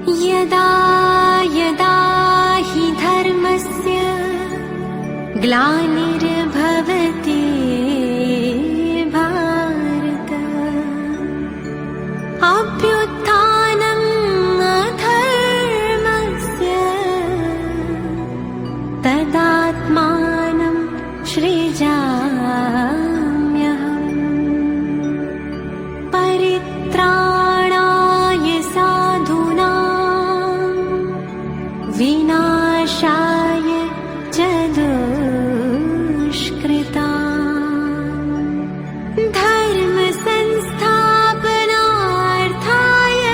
यदा यदा हि धर्मस्य ग्लानिर्भवति भारत अभ्युत्थानम् अधर्मस्य तदात्मानं सृजाम्यहम् परित्राणाय साधूनां विनाशाय च दुष्कृताम् धर्म संस्थापनार्थाय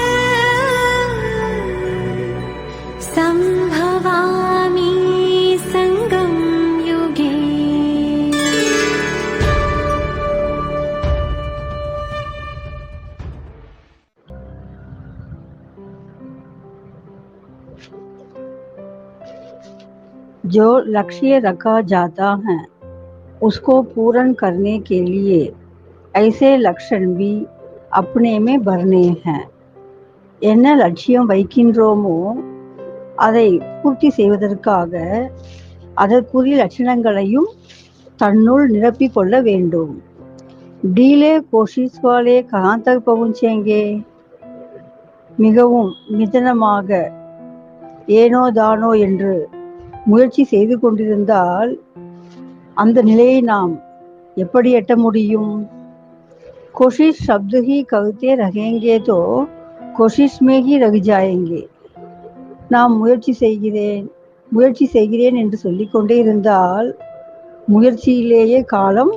संभवामि संगम युगे। जो लक्ष्य रखा जाता है उसको पूर्ण करने के लिए ऐसे लक्षण भी अपने में भरने हैं. என்ன லட்சியம் வைக்கின்றோமோ அதை பூர்த்தி செய்வதற்காக அதற்குரிய லட்சணங்களையும் தன்னுள் நிரப்பிக் கொள்ள வேண்டும். டீலே கோஷிஸ் வாலே கஹான் தக் பहुंचेंगे, மிகவும் மிதனமாக ஏனோ தானோ என்று முயற்சி செய்து கொண்டிருந்தால் அந்த நிலையை நாம் எப்படி எட்ட முடியும்? कोशिश शब्द ही कहते रहेंगे तो कोशिश में ही रह जाएंगे. நாம் முயற்சி செய்கிறேன் என்று சொல்லிக்கொண்டே இருந்தால் முயற்சியிலேயே காலம்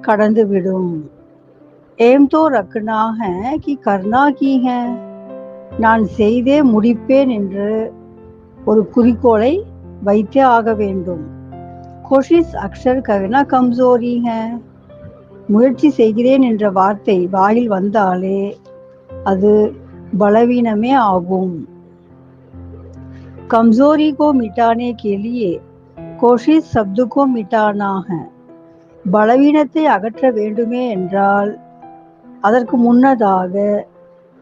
கடந்துவிடும். ஏம் தோ ரக்னா ஹை கி கர்னா கி ஹை, நான் செய்தே முடிப்பேன் என்று ஒரு குறிக்கோளை வைத்தே ஆக வேண்டும். கோஷிஷ் அக்ஷர் கர்னா கம்சோரி ஹை, முயற்சி செய்கிறேன் என்ற வார்த்தை வாயில் வந்தாலே அது பலவீனமே ஆகும். कमजोरी को मिटाने के लिए कोशिश शब्द को मिटाना है. பலவீனத்தை அகற்ற வேண்டுமே என்றால் அதற்கு முன்னதாக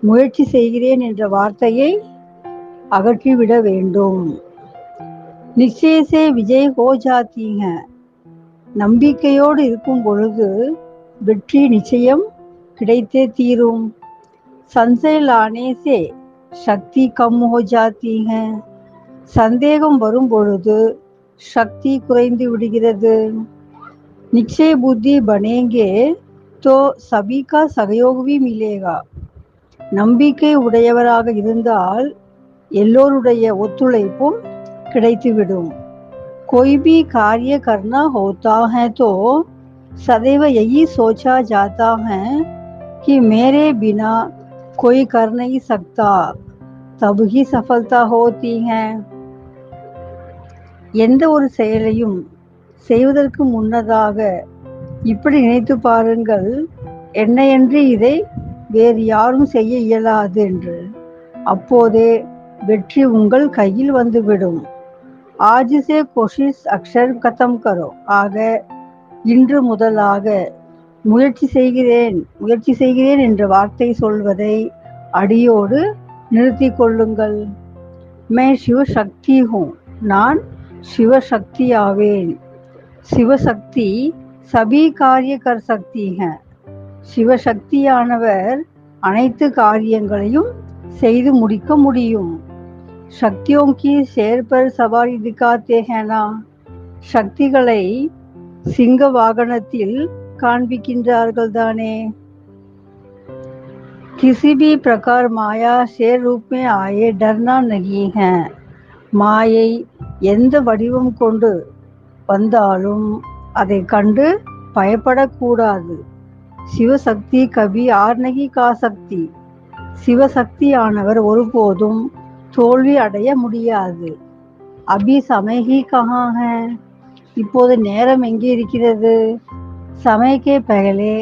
முயற்சி செய்கிறேன் என்ற வார்த்தையை அகற்றிவிட வேண்டும். நிச்சய से विजय हो जाती है, நம்பிக்கையோடு இருக்கும் பொழுது வெற்றி நிச்சயம் கிடைத்தே தீரும். संशय लाने से शक्ति कम हो जाती है, சந்தேகம் வரும் பொழுது சக்தி குறைந்து விடுகிறது. நிச்சய புத்தி பனேங்கே தோ சபி கா சகயோக் भी मिलेगा, நம்பிக்கை உடையவராக இருந்தால் எல்லோருடைய ஒத்துழைப்பும் கிடைத்துவிடும். कोई भी कार्य करना होता है तो सदैव यही सोचा जाता है कि मेरे बिना कोई कर नहीं सकता, तब ही सफलता होती है. எந்த ஒரு செயலையும் செய்வதற்கு முன்னதாக இப்படி நினைத்து பாருங்கள், என்னையன்றி இதை வேறு யாரும் செய்ய இயலாது என்று. அப்போதே வெற்றி உங்கள் கையில் வந்துவிடும். ஆஜ் சே கோஷிஷ் அக்ஷர் கதம் கரோ, ஆக இன்று முதலாக முயற்சி செய்கிறேன் என்ற வார்த்தை சொல்வதை அடியோடு நிறுத்தி கொள்ளுங்கள். மே சிவசக்தி ஹூ, நான் சிவசக்தி ஆவேன். சிவசக்தி சபி காரிய கர் சக்தி ஹை, சிவசக்தியானவர் அனைத்து காரியங்களையும் செய்து முடிக்க முடியும். சக்தியோं की शेर पर सवारी दिखाते हैं ना, சக்திகளை சிங்க வாகனத்தில் காண்பிக்கின்றார்கள் தானே. किसी भी प्रकार माया शेर रूप में आए डरना नहीं है, மாயை எந்த வடிவம் கொண்டு வந்தாலும் அதை கண்டு பயப்படக்கூடாது. சிவசக்தி கபி ஆர் நகி கா சக்தி, சிவசக்தியானவர் ஒருபோதும் தோல்வி அடைய முடியாது. அபி சமயி கஹா ஹை, இப்போது நேரம் எங்கே இருக்கிறது? समय के पहले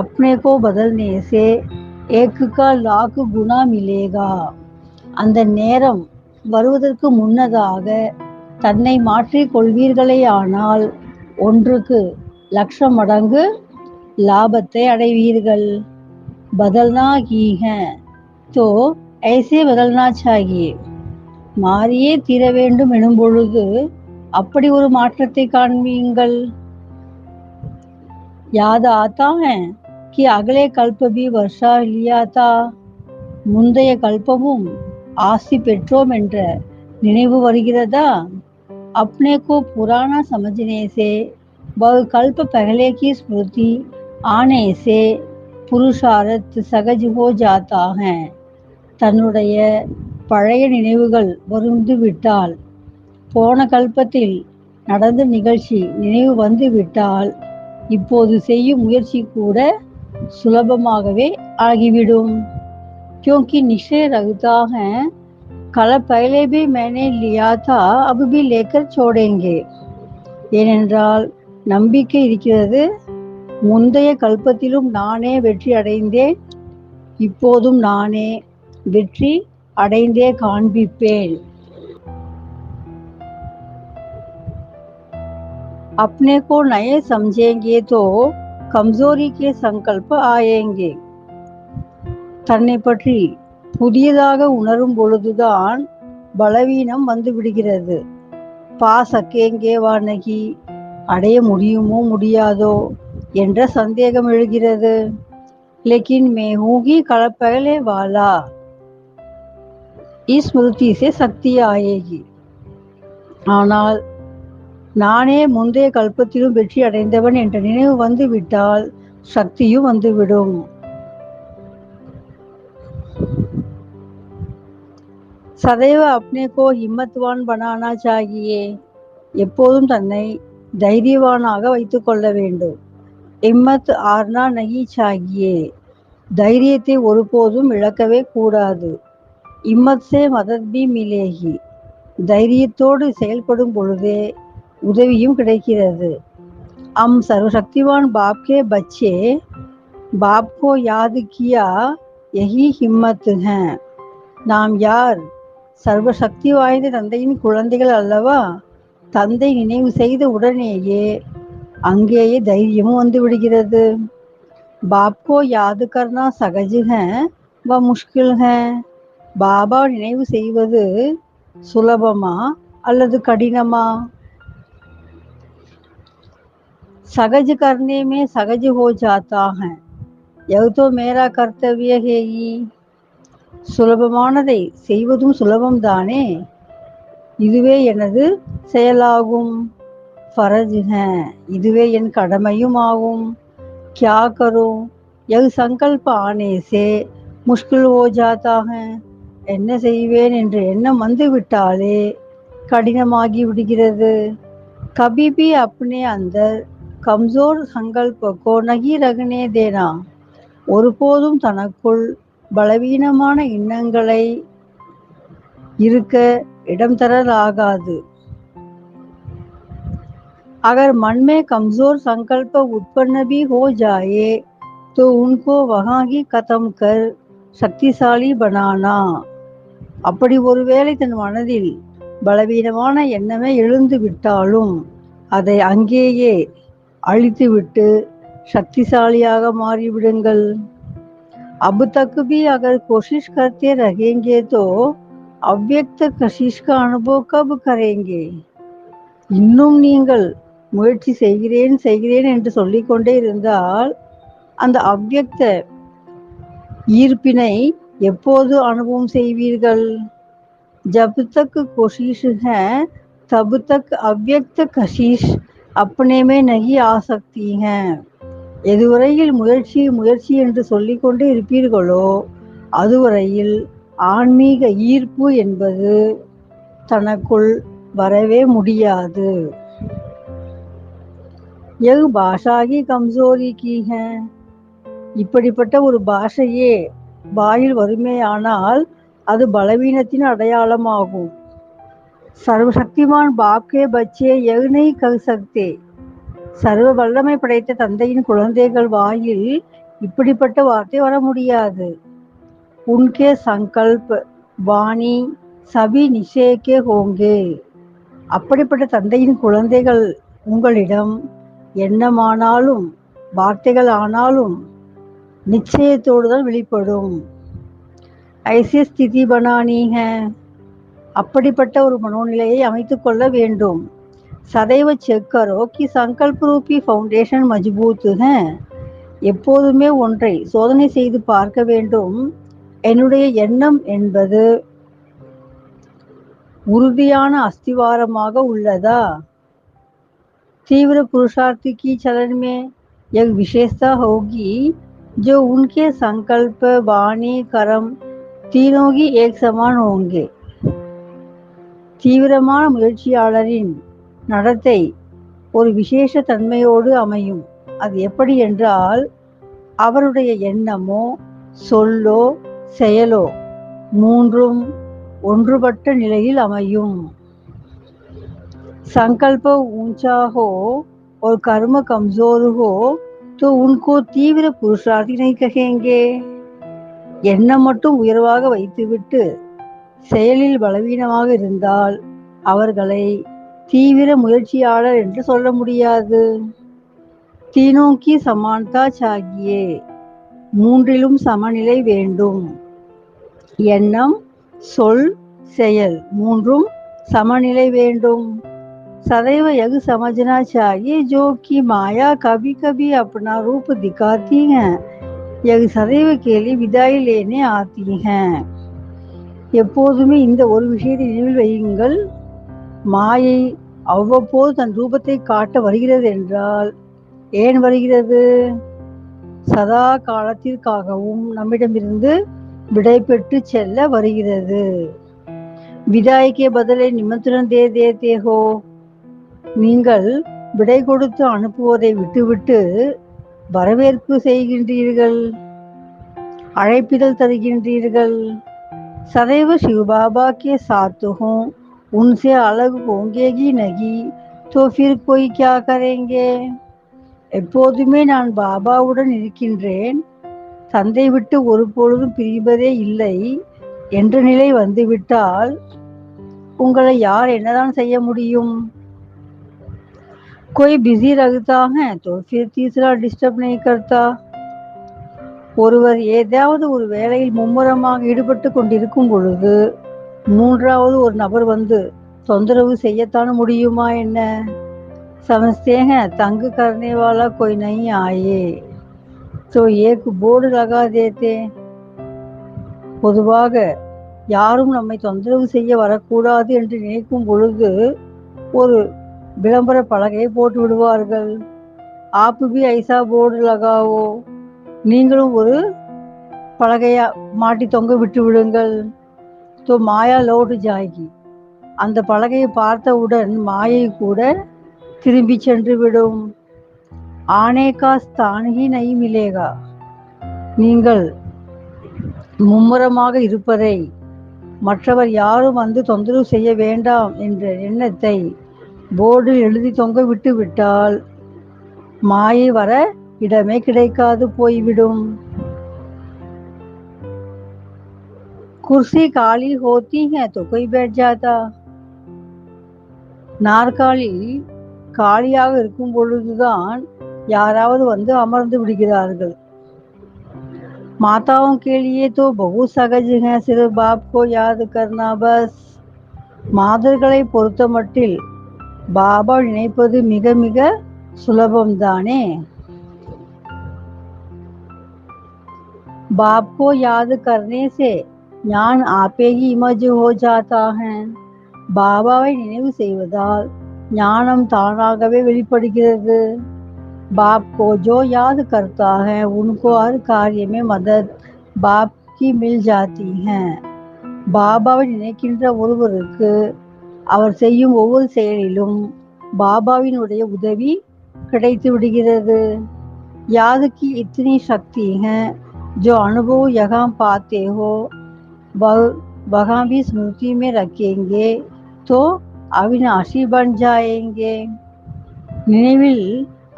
अपने को बदलने से एक का लाख गुना मिलेगा. அந்த நேரம் வருவதற்கு முன்னதாக தன்னை மாற்றிக் கொள்வீர்களேயானால் ஒன்றுக்கு லட்சம் மடங்கு லாபத்தை அடைவீர்கள். बदलना ही है तो ऐसे बदलना चाहिए. மாறியே தீர வேண்டும் எனும் பொழுது அப்படி ஒரு மாற்றத்தை காண்பீங்கள். याद आता है कि अगले कल्प भी वर्षा लिया था. முந்தைய கல்பமும் ஆசி பெற்றோம் என்ற நினைவு வருகிறதா? अपने को पुराना समझने से वह कल्प पहले की स्मृति आने से पुरुषार्थ सहज हो जाता है. தன்னுடைய பழைய நினைவுகள் வந்து விட்டால், போன கல்பத்தில் நடந்த நிகழ்ச்சி நினைவு வந்து விட்டால், இப்போது செய்யும் முயற்சி கூட சுலபமாகவே ஆகிவிடும். क्योंकि निश्चय रखता है कल पहले भी मैंने लिया था अब भी लेकर छोड़ेंगे. ஏனென்றால் நம்பிக்கை இருக்கிறது, முந்தைய கல்பத்திலும் நானே வெற்றி அடைந்தேன், இப்போதும் நானே வெற்றி அடைந்தே காண்பிப்பேன். अपने को नए समझेंगे तो कमजोरी के संकल्प आएंगे. தன்னை பற்றி புதியதாக உணரும் பொழுதுதான் பலவீனம் வந்து விடுகிறது. பா சக்கேங்கே வா நகி, அடைய முடியுமோ முடியாதோ என்ற சந்தேகம் எழுகிறது. लेकिन मैं हूँ ही कल पहले वाला, इस स्मृति से शक्ति आएगी. ஆனால் நானே முந்தைய கல்பத்திலும் வெற்றி அடைந்தவன் என்ற நினைவு வந்து விட்டால் சக்தியும் வந்துவிடும். சதைவ अपने को हिम्मतवान बनाना चाहिए. எப்போதும் தன்னை தைரியவானாக வைத்துக் கொள்ள வேண்டும். हिम्मत हारना नहीं चाहिए. தைரியத்தை ஒருபோதும் இழக்கவே கூடாது. हिम्मत से मदद भी मिलेगी. தைரியத்தோடு செயல்படும் பொழுதே உதவியும் கிடைக்கிறது. हम सर्वशक्तिवान बाप के बच्चे, बाप को याद किया यही हिम्मत है. நாம் யார்? சர்வசக்தி வாய்ந்த தந்தையின் குழந்தைகள் அல்லவா? தந்தை நினைவு செய்த உடனேயே அங்கேயே தைரியமும் வந்து விடுகிறது. बाप को याद करना सहज है व मुश्किल है. பாபா நினைவு செய்வது சுலபமா அல்லது கடினமா? सहज करने में सहज हो जाता है. यह तो मेरा कर्तव्य है ही. சுலபமானதை செய்வதும் சுலபம்தானே, இதுவே எனது செயலாகும். फर्ज है, இதுவே என் கடமையும் ஆகும். क्या करूं? यह संकल्प आने से मुश्किल हो जाता है. என்ன செய்வேன் என்ற எண்ணம் வந்து விட்டாலே கடினமாகி விடுகிறது. कभी भी अपने अंदर कमजोर संकल्प को नहीं रखने देना. ஒருபோதும் தனக்குள் பலவீனமான எண்ணங்களை இருக்க இடம் தரலாகாது. अगर मन में कमजोर संकल्प उत्पन्न भी हो जाए तो उनको वहां ही खत्म कर शक्तिशाली बनाना. அப்படி ஒருவேளை தன் மனதில் பலவீனமான எண்ணமே எழுந்து விட்டாலும் அதை அங்கேயே அழித்துவிட்டு शक्तिशालिயாக மாறிவிடுங்கள். अब तक भी अगर कोशिश करते रहेंगे तो अव्यक्त कशिश का अनुभव कब करेंगे? இன்னும் நீங்கள் முயற்சி செய்கிறேன் செய்கிறேன் என்று சொல்லிக்கொண்டே இருந்தால் அந்த அவ்யக்த ஈர்ப்பினை எப்போது அனுபவம் செய்வீர்கள்? जब तक कोशिश है तब तक अव्यक्त कशिश अपने में नहीं आ सकती हैं. எதுவரையில் முயற்சி முயற்சி என்று சொல்லிக்கொண்டே இருப்பீர்களோ அதுவரையில் ஆன்மீக ஈர்ப்பு என்பது தனக்குள் வரவே முடியாது. यह भाषा की कमजोरी की है. இப்படிப்பட்ட ஒரு பாஷையே வாயில் வறுமையானால் அது பலவீனத்தின் அடையாளமாகும். सर्वशक्तिमान बाप के बच्चे यह नहीं कह सकते. சர்வ வல்லமை படைத்த தந்தையின் குழந்தைகள் வாயில் இப்படிப்பட்ட வார்த்தை வர முடியாது. உன்கே சங்கல்ப் வாணி சபி நிஷேகே ஹோங்கே. அப்படிப்பட்ட தந்தையின் குழந்தைகள் உங்களிடம் எண்ணமானாலும் வார்த்தைகள் ஆனாலும் நிச்சயத்தோடு தான் வெளிப்படும். ஐசி ஸ்திதி பனானி है அப்படிப்பட்ட ஒரு மனோநிலையை அமைத்துக் கொள்ள வேண்டும். சதைவ செக் கரோ கி சங்கல்ப ரூபி ஃபவுண்டேஷன் மஜ்பூத் है. எப்போதுமே ஒன்றை சோதனை செய்து பார்க்க வேண்டும். என்னுடைய எண்ணம் என்பது உறுதியான அஸ்திவாரமாக உள்ளதா? तीव्र पुरुषार्थ की चलन में एक विशेषता होगी जो उनके संकल्प वाणी कर्म तीनों ही एक समान होंगे. தீவிரமான முயற்சியாளரின் நடத்தை ஒரு விசேஷ தன்மையோடு அமையும். அது எப்படி என்றால், அவருடைய எண்ணமோ சொல்லோ செயலோ மூன்றும் ஒன்றுபட்ட நிலையில் அமையும். संकल्प ऊंचा हो और कर्म कमजोर हो तो उनको तीव्र पुरुषार्थी नहीं कहेंगे. எண்ணம் மட்டும் உயர்வாக வைத்துவிட்டு செயலில் பலவீனமாக இருந்தால் அவர்களை தீவிர முயற்சியாளர் என்று சொல்ல முடியாது. तीनों की समानता चाहिए. மூன்றிலும் சமநிலை வேண்டும். எண்ணம், சொல், செயல் மூன்றும் சமநிலை வேண்டும். सदैव यह समझना चाहिए जो कि माया कभी कभी अपना रूप दिखाती हैं, यह सदैव के लिए विदाई लेने आती हैं. எப்போதுமே இந்த ஒரு விஷயத்தை நினைவில் வையுங்கள். மாயை அவ்வப்போது தன் ரூபத்தை காட்ட வருகிறது என்றால் ஏன் வருகிறது? சதா காலத்திற்காகவும் நம்மிடமிருந்து விடை பெற்று செல்ல வருகிறது. விதாய் கே பதலே நிமந்திரன் தே தேதே ஹோ. நீங்கள் விடை கொடுத்து அனுப்புவதை விட்டுவிட்டு வரவேற்பு செய்கின்றீர்கள், அழைப்பிதழ் தருகின்றீர்கள். सदैव शिव बाबा के साथ हूँ, उनसे अलग होंगे ही नहीं तो फिर कोई क्या करेंगे. எப்போதுமே நான் பாபாவுடன் இருக்கின்றேன், தந்தை விட்டு ஒரு பொழுதும் பிரிவதே இல்லை என்ற நிலை வந்துவிட்டால் உங்களை யார் என்னதான் செய்ய முடியும்? कोई बिजी रहता है तो फिर तीसरा डिस्टर्ब नहीं करता. ஒருவர் ஏதாவது ஒரு வேலையில் மும்முரமாக ஈடுபட்டு கொண்டிருக்கும் பொழுது மூன்றாவது ஒரு நபர் வந்து தொந்தரவு செய்யத்தான முடியுமா என்ன? समझते हैं तंग करने वाला कोई नहीं आए तो एक बोर्ड लगा देते. பொதுவாக யாரும் நம்மை தொந்தரவு செய்ய வரக்கூடாது என்று நினைக்கும் பொழுது ஒரு விளம்பர பலகையை போட்டு விடுவார்கள். ஆப்பு பி ஐசா போர்டு லகாவோ. நீங்களும் ஒரு பலகையை மாட்டி தொங்க விட்டு விடுங்கள். தோ மாயா லோட் ஜாகி. அந்த பலகையை பார்த்தவுடன் மாயை கூட திரும்பி சென்று விடும். ஆனே கா ஸ்தான் ஹி நஹி மிலேகா. நீங்கள் மும்முரமாக இருப்பதை, மற்றவர் யாரும் வந்து தொந்தரவு செய்ய வேண்டாம் என்ற எண்ணத்தை போர்டில் எழுதி தொங்க விட்டு விட்டால் மாயை வர இடமே கிடைக்காது போய்விடும். कुर्सी काली होती है तो कोई बैठ जाता. நாற்காலி காலியாக இருக்கும் பொழுதுதான் யாராவது வந்து அமர்ந்து விடுகிறார்கள். माताओं के लिए तो बहुत सहज है सिर्फ बाप को याद करना बस. மாதர்களை பொறுத்த மட்டில் பாபா நினைப்பது மிக மிக சுலபம்தானே. बाप को याद करने से ஞான் आपे ही इमर्ज हो जाता है. பாபாவை நினைவு செய்வதால் ஞானம் தானாகவே வெளிப்படுகிறது. बाप को जो याद करता है उनको हर कार्य में मदद बाप की मिल जाती है. பாபாவை நினைக்கின்ற ஒருவருக்கு அவர் செய்யும் ஒவ்வொரு செயலிலும் பாபாவினுடைய உதவி கிடைத்து விடுகிறது. याद की इतनी शक्ति है जो अनुभव यहाँ पाते हो वहाँ भी स्मृति में रखेंगे तो अविनाशी बन जाएंगे. நினைவில்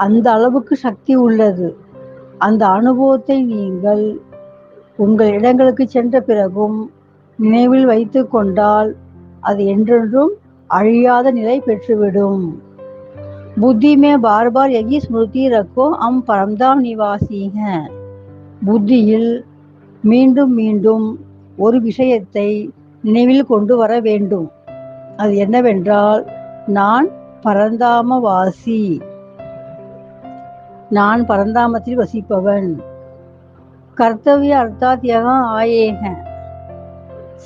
அந்த அளவுக்கு சக்தி உள்ளது. அந்த அனுபவத்தை நீங்கள் உங்கள் இடங்களுக்கு சென்ற பிறகும் நினைவில் வைத்து கொண்டால் அது என்றென்றும் அழியாத நிலை பெற்றுவிடும். बुद्धि में बार बार यही स्मृति रखो हम परमधाम निवासी हैं. புத்தியில் மீண்டும் மீண்டும் ஒரு விஷயத்தை நினைவில் கொண்டு வர வேண்டும். அது என்னவென்றால், நான் பரந்தாமவாசி, நான் பரந்தாமத்தில் வசிப்பவன். கர்த்தவிய அர்த்தாத் யஹா ஆயே ஹேன்,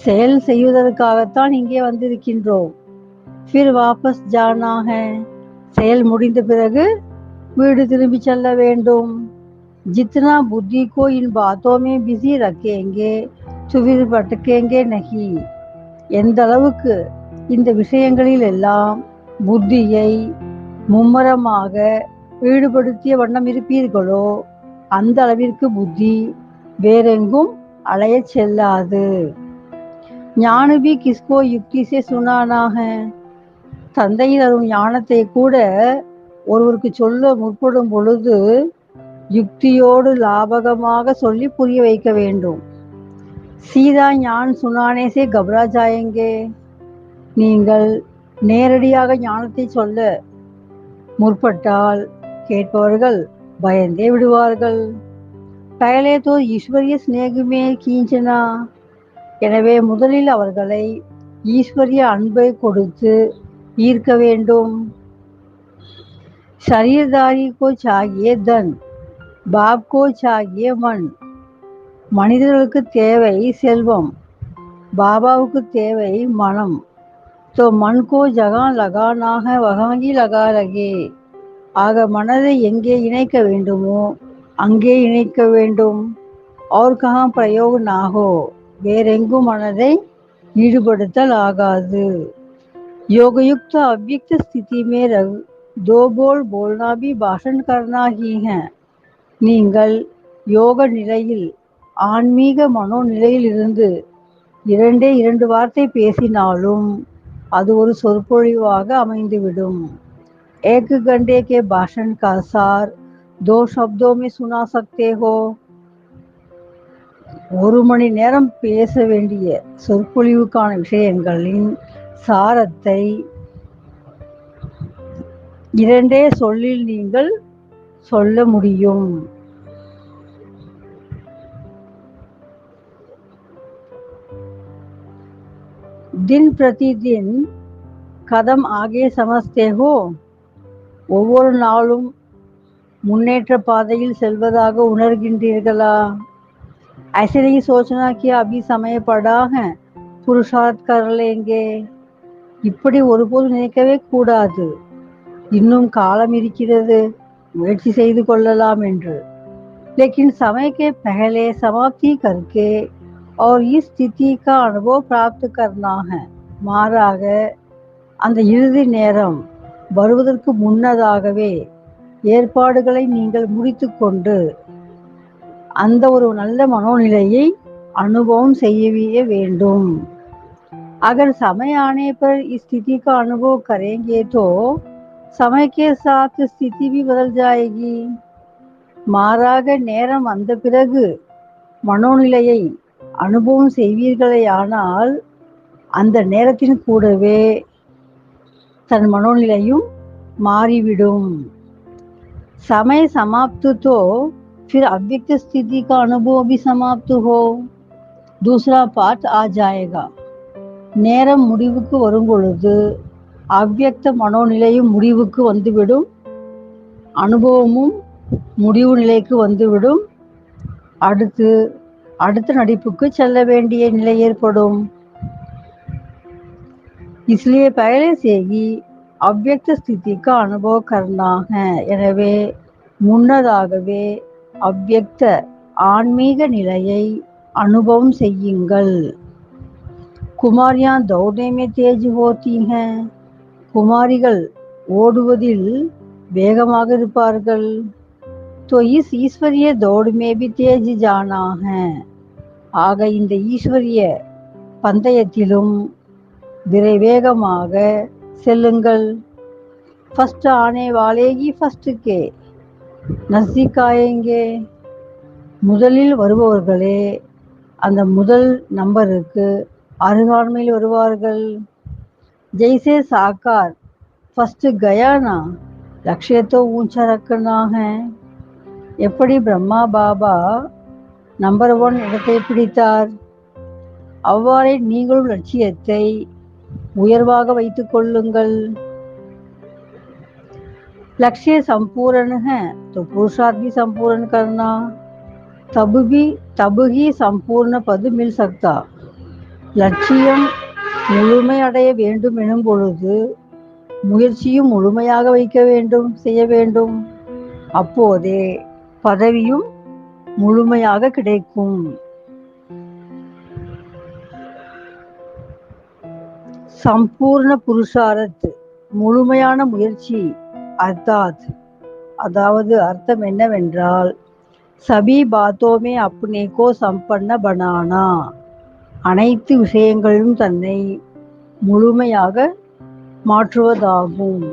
செயல் செய்வதற்காகத்தான் இங்கே வந்திருக்கின்றோம். ஃபிர் வாபஸ் ஜானா ஹை, செயல் முடிந்த பிறகு வீடு திரும்பி செல்ல வேண்டும். जितना बुद्धि को इन बातों में बिजी रखेंगे तो फिर भटकेंगे नहीं. எந்த அளவுக்கு இந்த விஷயங்களில் எல்லாம் புத்தியை மும்மரமாக ஈடுபடுத்திய வண்ணம் இருப்பீர்களோ அந்த அளவிற்கு புத்தி வேறெங்கும் அலையச் செல்லாது. ஞான भी किसको युक्ति से सुनाना है, தந்தையின் அருள் ஞானத்தை கூட ஒருவருக்கு சொல்ல முற்படும் பொழுது யுக்தியோடு லாபகமாக சொல்லி புரிய வைக்க வேண்டும். சீதா ஞான் சுனானே சே கபரா ஜாயேங்கே, நீங்கள் நேரடியாக ஞானத்தை சொல்ல முற்பட்டால் கேட்பவர்கள் பயந்தே விடுவார்கள். பகலே தோ ஈஸ்வரிய ஸ்நேகமே கீஞ்சனா, எனவே முதலில் அவர்களை ஈஸ்வரிய அன்பை கொடுத்து ஈர்க்க வேண்டும். शरीरधारी को चाहिए धन, बाप को चाहिए मन. மனிதர்களுக்கு தேவை செல்வம், பாபாவுக்கு தேவை மனம். तो मन को जगह लगाना है वहाँ ही लगा लगे. ஆக மனதை எங்கே இணைக்க வேண்டுமோ அங்கே இணைக்க வேண்டும். और कहाँ प्रयोग ना हो, வேறெங்கும் மனதை ஈடுபடுத்தல் ஆகாது. योगयुक्त अव्यक्त स्थिति में दो बोल बोलना भी भाषण करना ही है. நீங்கள் யோக நிலையில் ஆன்மீக மனோநிலையில் இருந்து இரண்டு வார்த்தை பேசினாலும் அது ஒரு சொற்பொழிவாக அமைந்துவிடும். एक घंटे के भाषण का सार 2 शब्दों में सुना सकते हो. ஒரு மணி நேரம் பேச வேண்டிய சொற்பொழிவுக்கான விஷயங்களின் சாரத்தை 2 சொல்லில் நீங்கள் சொல்ல முடியும். दिन प्रतिदिन कदम आगे समझते हो, ஒவ்வொரு நாளும் முன்னேற்ற பாதையில் செல்வதாக உணர்கின்றீர்களா? ऐसे नहीं सोचना कि अभी समय पड़ा है पुरुषार्थ कर लेंगे, இப்படி ஒருபோது நினைக்கவே கூடாது. இன்னும் காலம் இருக்கிறது, முயற்சி செய்து கொள்ளலாம் என்று. लेकिन समय के पहले समाप्ति करके और इस स्थिति का अनुभव प्राप्त करना है. மாறாக அந்த இறுதி நேரம் வருவதற்கு முன்னதாகவே ஏற்பாடுகளை நீங்கள் முடித்துக்கொண்டு அந்த ஒரு நல்ல மனோநிலையை अनुभव செய்ய வேண்டும். अगर समय आने पर इस स्थिति का अनुभव करेंगे तो समय के साथ स्थिति भी बदल जाएगी. மாறாக நேரம் வந்த பிறகு மனோநிலையை அனுபவம் செய்வீர்களேயானால் அந்த நேரத்தின் கூடவே தன் மனோநிலையும் மாறிவிடும். समय समाप्त तो फिर अव्यक्त स्थिति का अनुभव भी समाप्त हो, दूसरा पाठ आ जाएगा. நேரம் முடிவுக்கு வரும் பொழுது அவ்யக்த மனோநிலையும் முடிவுக்கு வந்துவிடும், அனுபவமும் முடிவு நிலைக்கு வந்துவிடும். அடுத்த நடிப்புக்கு செல்ல வேண்டிய நிலை ஏற்படும். इसलिए पहले से ही अव्यक्त स्थिति का अनुभव करना है. எனவே முன்னதாகவே அவ்யக்த ஆன்மீக நிலையை அனுபவம் செய்யுங்கள். कुमारियां दौड़ने में तेज होती हैं, குமாரிகள் ஓடுவதில் வேகமாக இருப்பார்கள். तो इस ईश्वरीय दौड़ में भी तेज जाना है. ஆக இந்த ஈஸ்வரிய பந்தயத்திலும் விரைவேகமாக செல்லுங்கள். फर्स्ट आने वाले ही फर्स्ट के नजदीक आएंगे. முதலில் வருபவர்களே அந்த முதல் நம்பருக்கு அருகாண்மையில் வருவார்கள். जैसे साकार फर्स्ट गया ना, लक्ष्य तो ऊंचा रखना है. எப்படி பிரம்மா பாபா நம்பர் 1 இடத்தை பிடித்தார், அவ்வாறே நீங்களும் லட்சியத்தை உயர்வாக வைத்துக் கொள்ளுங்கள். लक्ष्य संपूर्ण है तो पुरुषार्थ भी संपूर्ण करना, तब ही संपूर्ण पद मिल सकता. லட்சியம் முழுமையடைய வேண்டும் எனும் பொழுது முயற்சியும் முழுமையாக வைக்க வேண்டும், செய்ய வேண்டும். அப்போதே பதவியும் முழுமையாக கிடைக்கும். சம்பூர்ண புருஷார்த் முழுமையான முயற்சி, அர்த்தாத் அதாவது அர்த்தம் என்னவென்றால் சபி பாத்தோமே அப்னே கோ சம்பன்ன பனானா, அனைத்து விஷயங்களிலும் தன்னை முழுமையாக மாற்றுவதாகும்.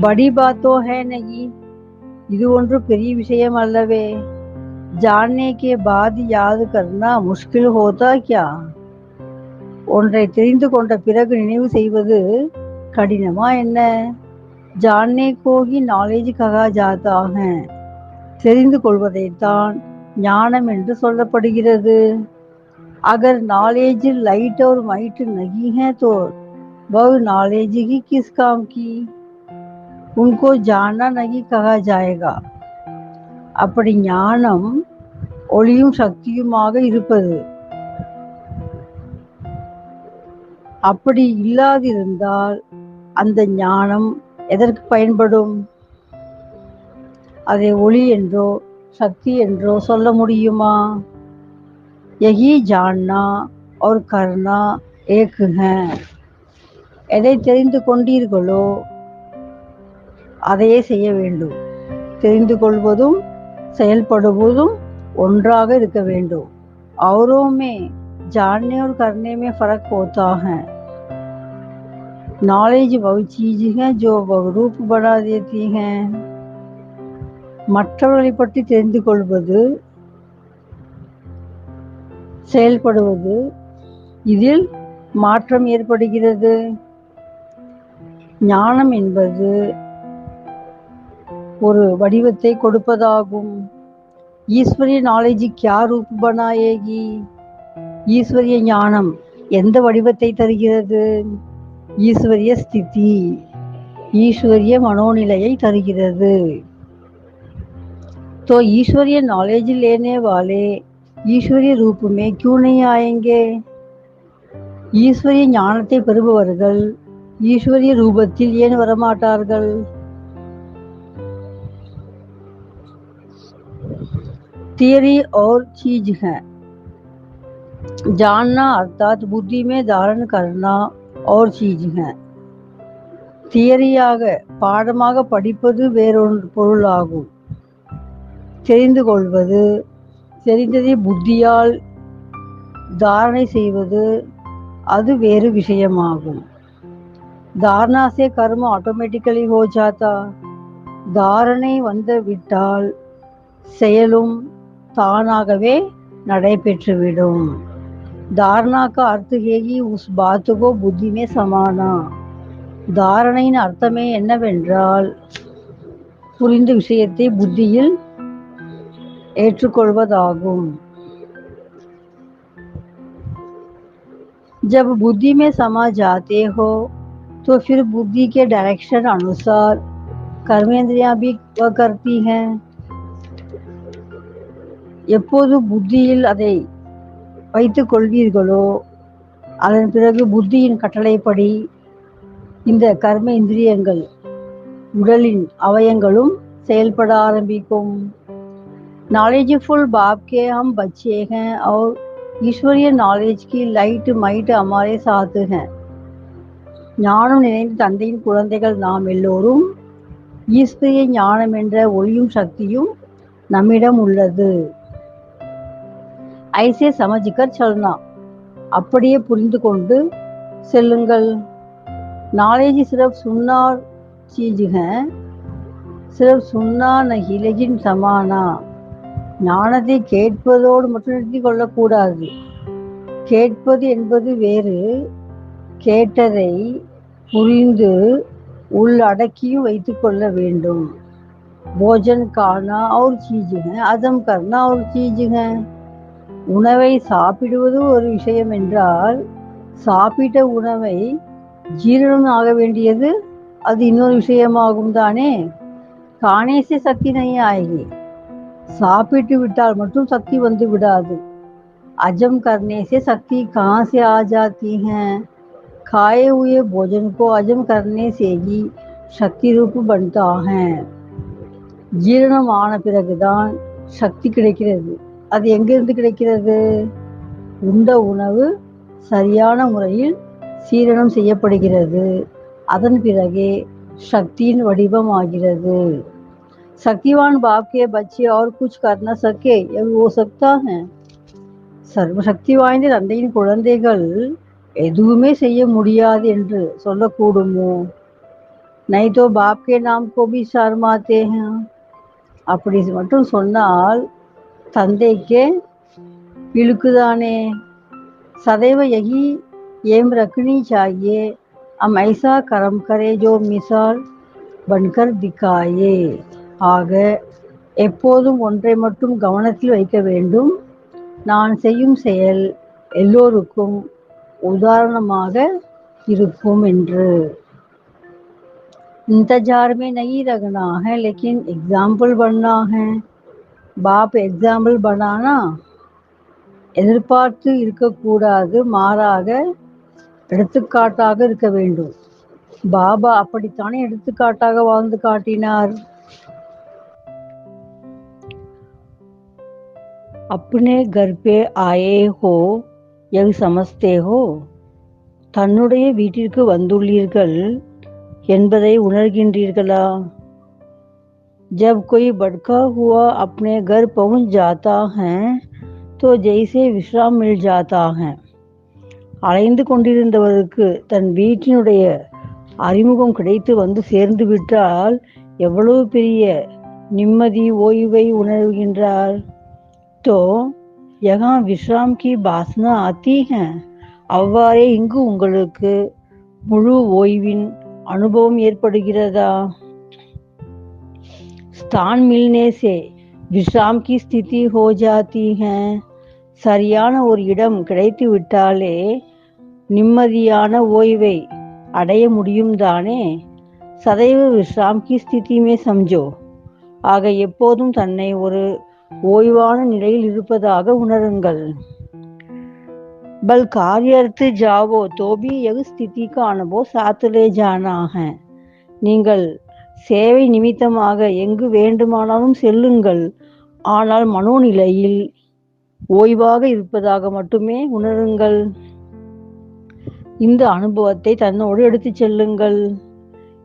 படி பாத்தோ ஹே நகி, இது ஒன்று பெரிய விஷயம் அல்லவே. ஜான்னே கே பாத் யாத் கர்னா முஷ்கில் ஹோதா கியா, ஒன்றை தெரிந்து கொண்ட பிறகு நினைவு செய்வது கடினமா என்ன? ஜான்னே கோகி நாலேஜ் கஹா ஜாதா ஹை, தெரிந்து கொள்வதைத்தான் ஞானம் என்று சொல்லப்படுகிறது. अगर नॉलेज लाइट और माइट नहीं है तो वह नॉलेज ही किस काम की, उनको जानना नहीं कहा जाएगा. அப்படி ஞானம் ஒளியும் சக்தியுமாக இருப்பது. அப்படி இல்லாதிருந்தால் அந்த ஞானம் எதற்கு பயன்படும்? அதை ஒளி என்றோ சக்தி என்றோ சொல்ல முடியுமா? यही जानना और करना एक है. எதை தெரிந்து கொண்டீர்களோ அதையே செய்ய வேண்டும். தெரிந்து கொள்வதும் செயல்படுவதும் ஒன்றாக இருக்க வேண்டும். औरों में जानने और करने में फर्क होता है. नॉलेज वह चीज है जो वह रूप बना देती है. மற்றவர்களை பற்றி தெரிந்து கொள்வது, செயல்படுவது, இதில் மாற்றம் ஏற்படுகிறது. ஞானம் என்பது ஒரு வடிவத்தை கொடுப்பதாகும். ஈஸ்வரிய நாலேஜ் கியா ரூப் பனாயேகி, ஈஸ்வரிய ஞானம் எந்த வடிவத்தை தருகிறது? ஈஸ்வரிய ஸ்திதி, ஈஸ்வரிய மனோநிலையை தருகிறது. तो ईश्वरीय नॉलेज लेने वाले ஈஸ்வரிய ரூப் में क्यों नहीं आएंगे? ஈஸ்வரிய ஞானத்தை பெறுபவர்கள் ஈஸ்வரிய ரூபத்தில் ஏன் வரமாட்டார்கள்? थियरी और चीज है. जानना अर्थात बुद्धि में धारण करना और चीज है. தியரியாக பாடமாக படிப்பது வேறொன்று பொருளாகும். தெரிந்து கொள்வது, தெரிந்ததை புத்தியால் தாரணை செய்வது, அது வேறு விஷயமாகும். தாரணா சே கர்ம ஆட்டோமேட்டிக்கலி ஹோ ஜாதா, தாரணை வந்து விட்டால் செயலும் தானாகவே நடைபெற்றுவிடும். தாரணா का अर्थ है कि उस बात को बुद्धि में समाना. தாரணையின் அர்த்தமே என்னவென்றால் புரிந்த விஷயத்தை புத்தியில் ஏற்றுக்கொள்வதாகும். जब बुद्धि में समा जाते हो तो फिर बुद्धि के डायरेक्शन अनुसार कर्मेंद्रियां भी करती हैं. எப்போது புத்தியில் அதை வைத்துக் கொள்வீர்களோ அதன் பிறகு புத்தியின் கட்டளைப்படி இந்த கர்ம இந்திரியங்கள், உடலின் அவயங்களும் செயல்பட ஆரம்பிக்கும். नॉलेजफुल बाप के हम बच्चे हैं और ईश्वरीय नॉलेज की लाइट माइट हमारे साथ हैं. ஞானம் நிறைந்த தந்தையின் குழந்தைகள் நாம் எல்லோரும். ஈஸ்வரிய ஞானம் என்ற ஒளியும் சக்தியும் நம்மிடம் உள்ளது. ஐசே சமஜ்கர் சல்னா, அப்படியே புரிந்து கொண்டு செல்லுங்கள். நாலேஜ் சிர்ஃப் சுன்னா चीज है, सिर्फ सुनना नहीं लेकिन समाना. ஞானத்தை கேட்பதோடு மட்டும் நிறுத்திக் கொள்ளக்கூடாது. கேட்பது என்பது வேறு, கேட்டதை புரிந்து உள்ளடக்கியும் வைத்துக் கொள்ள வேண்டும். भोजन खाना और चीज है, हजम करना और चीज है. உணவை சாப்பிடுவது ஒரு விஷயம் என்றால், சாப்பிட்ட உணவை ஜீரணம் ஆக வேண்டியது அது இன்னொரு விஷயமாகும் தானே. खाने से शक्ति नहीं आएगी, சாப்பிட்டு விட்டால் மட்டும் சக்தி வந்து விடாது. अजम करने से शक्ति कहाँ से आ जाती है? खाए हुए भोजन को अजम करने से ही शक्ति रूप बनता है. ஜீரணம் ஆன பிறகுதான் சக்தி கிடைக்கிறது. அது எங்கிருந்து கிடைக்கிறது? உண்ட உணவு சரியான முறையில் சீரணம் செய்யப்படுகிறது. அதன் பிறகே शक्तिயின் வடிவம் ஆகிறது. शक्तिवान बाप के बच्चे और कुछ कर न सके यह हो सकता है? சர்வசக்தி வாய்ந்த தந்தையின் குழந்தைகள் எதுவுமே செய்ய முடியாது என்று சொல்லக்கூடுமோ? नहीं तो बाप के नाम को भी शर्माते हैं. அப்படி மட்டும் சொன்னால் தந்தைக்கே இழுக்குதானே. सदैव यही एम रखनी चाहिए, हम ऐसा कर्म करें जो मिसाल बनकर दिखाए. ஆக எப்போதும் ஒன்றை மட்டும் கவனத்தில் வைக்க வேண்டும், நான் செய்யும் செயல் எல்லோருக்கும் உதாரணமாக இருக்கும் என்று. इंतजार में नहीं रखना है लेकिन एग्जाम्पल बनना है. बाप एग्जाम्पल बनाना எதிர்பார்த்து இருக்கக்கூடாது, மாறாக எடுத்துக்காட்டாக இருக்க வேண்டும். பாபா அப்படித்தானே எடுத்துக்காட்டாக வாழ்ந்து காட்டினார். अपने घर पे आए हो यह समझते हो? தன்னுடைய வீட்டிற்கு வந்துள்ளீர்கள் என்பதை உணர்கின்றீர்களா? जब कोई भटका हुआ अपने घर पहुंच जाता है तो जैसे विश्राम मिल जाता है. அலைந்து கொண்டிருந்தவருக்கு தன் வீட்டினுடைய அறிமுகம் கிடைத்து வந்து சேர்ந்து விட்டால் எவ்வளவு பெரிய நிம்மதி ஓய்வை உணர்கின்றார். तो यहाँ विश्राम की वासना आती है. அவ்வாறே இங்கு உங்களுக்கு முழு ஓய்வின் அனுபவம் ஏற்படுகிறதா? स्थान मिलने से विश्राम की स्थिति हो जाती है. சரியான ஒரு இடம் கிடைத்து விட்டாலே நிம்மதியான ஓய்வை அடைய முடியும் தானே. சதைவ விஸ்ராம் கி ஸ்திதி மே சம்ஜோ. ஆக எப்போதும் தன்னை ஒரு ஓய்வான நிலையில் இருப்பதாக உணருங்கள். बल कार्यार्थ जावो तो भी यह स्थिति का अनुभव साथ ले जाना है. நீங்கள் சேவை நிமித்தமாக எங்கு வேண்டுமானாலும் செல்லுங்கள், ஆனால் மனோநிலையில் ஓய்வாக இருப்பதாக மட்டுமே உணருங்கள். இந்த அனுபவத்தை தன்னோடு எடுத்துச் செல்லுங்கள்.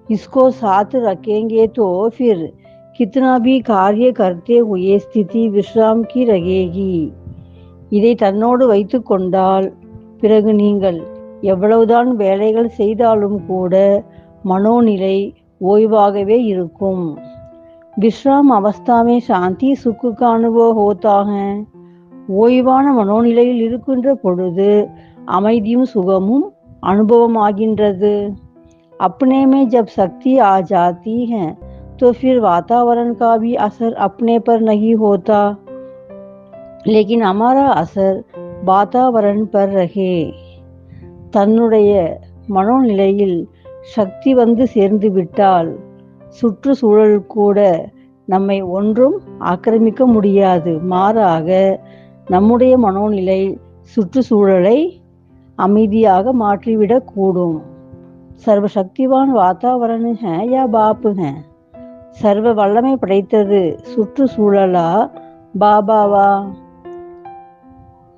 इसको साथ रखेंगे तो फिर कितना भी कार्य करते हुए स्थिति विश्राम की रहेगी. இதை தன்னோடு வைத்து கொண்டால் பிறகு நீங்கள் எவ்வளவுதான் வேலைகள் செய்தாலும் கூட மனோநிலை ஓய்வாகவே இருக்கும். விஸ்ராம் அவஸ்தாமே சாந்தி சுக்கு का अनुभव होता है. ஓய்வான மனோநிலையில் இருக்கின்ற பொழுது அமைதியும் சுகமும் அனுபவமாகின்றது. अपने में जब शक्ति आ जाती है तो फिर वातावरण का भी असर अपने पर नहीं होता, लेकिन हमारा असर वातावरण पर रहे. தன்னுடைய மனோநிலையில் சக்தி வந்து சேர்ந்து விட்டால் சுற்றுச்சூழல் கூட நம்மை ஒன்றும் ஆக்கிரமிக்க முடியாது. மாறாக நம்முடைய மனோநிலை சுற்றுச்சூழலை அமைதியாக மாற்றிவிடக் கூடும். சர்வசக்திவான் வாத்தாவரண है या बाप है? சர்வ வல்லமை படைத்தது சுற்றுச்சூழலா பாபாவா?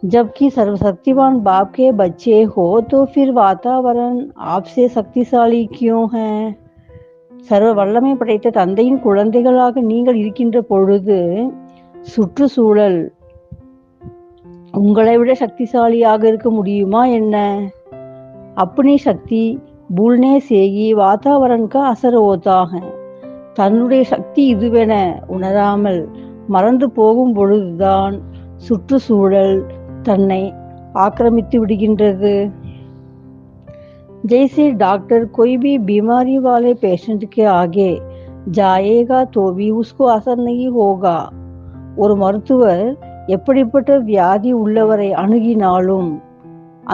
जबकि सर्वशक्तिवान बाप के बच्चे हो तो फिर वातावरण आपसे शक्तिशाली क्यों है? சர்வ வல்லமை படைத்த தந்தையின் குழந்தைகளாக நீங்கள் இருக்கின்ற பொழுது சுற்றுச்சூழல் உங்களை விட சக்திசாலியாக இருக்க முடியுமா என்ன? अपनी शक्ति भूलने से ही वातावरण का असर होता है. தன்னுடைய சக்தி இதுவென உணராமல் மறந்து போகும் பொழுதுதான் சுற்றுச்சூழல் தன்னை ஆக்கிரமித்து விடுகின்றது. जैसे डॉक्टर कोई भी बीमारी वाले पेशेंट के आगे जाएगा तो भी उसको असर नहीं होगा. ஒரு மருத்துவர் எப்படிப்பட்ட வியாதி உள்ளவரை அணுகினாலும்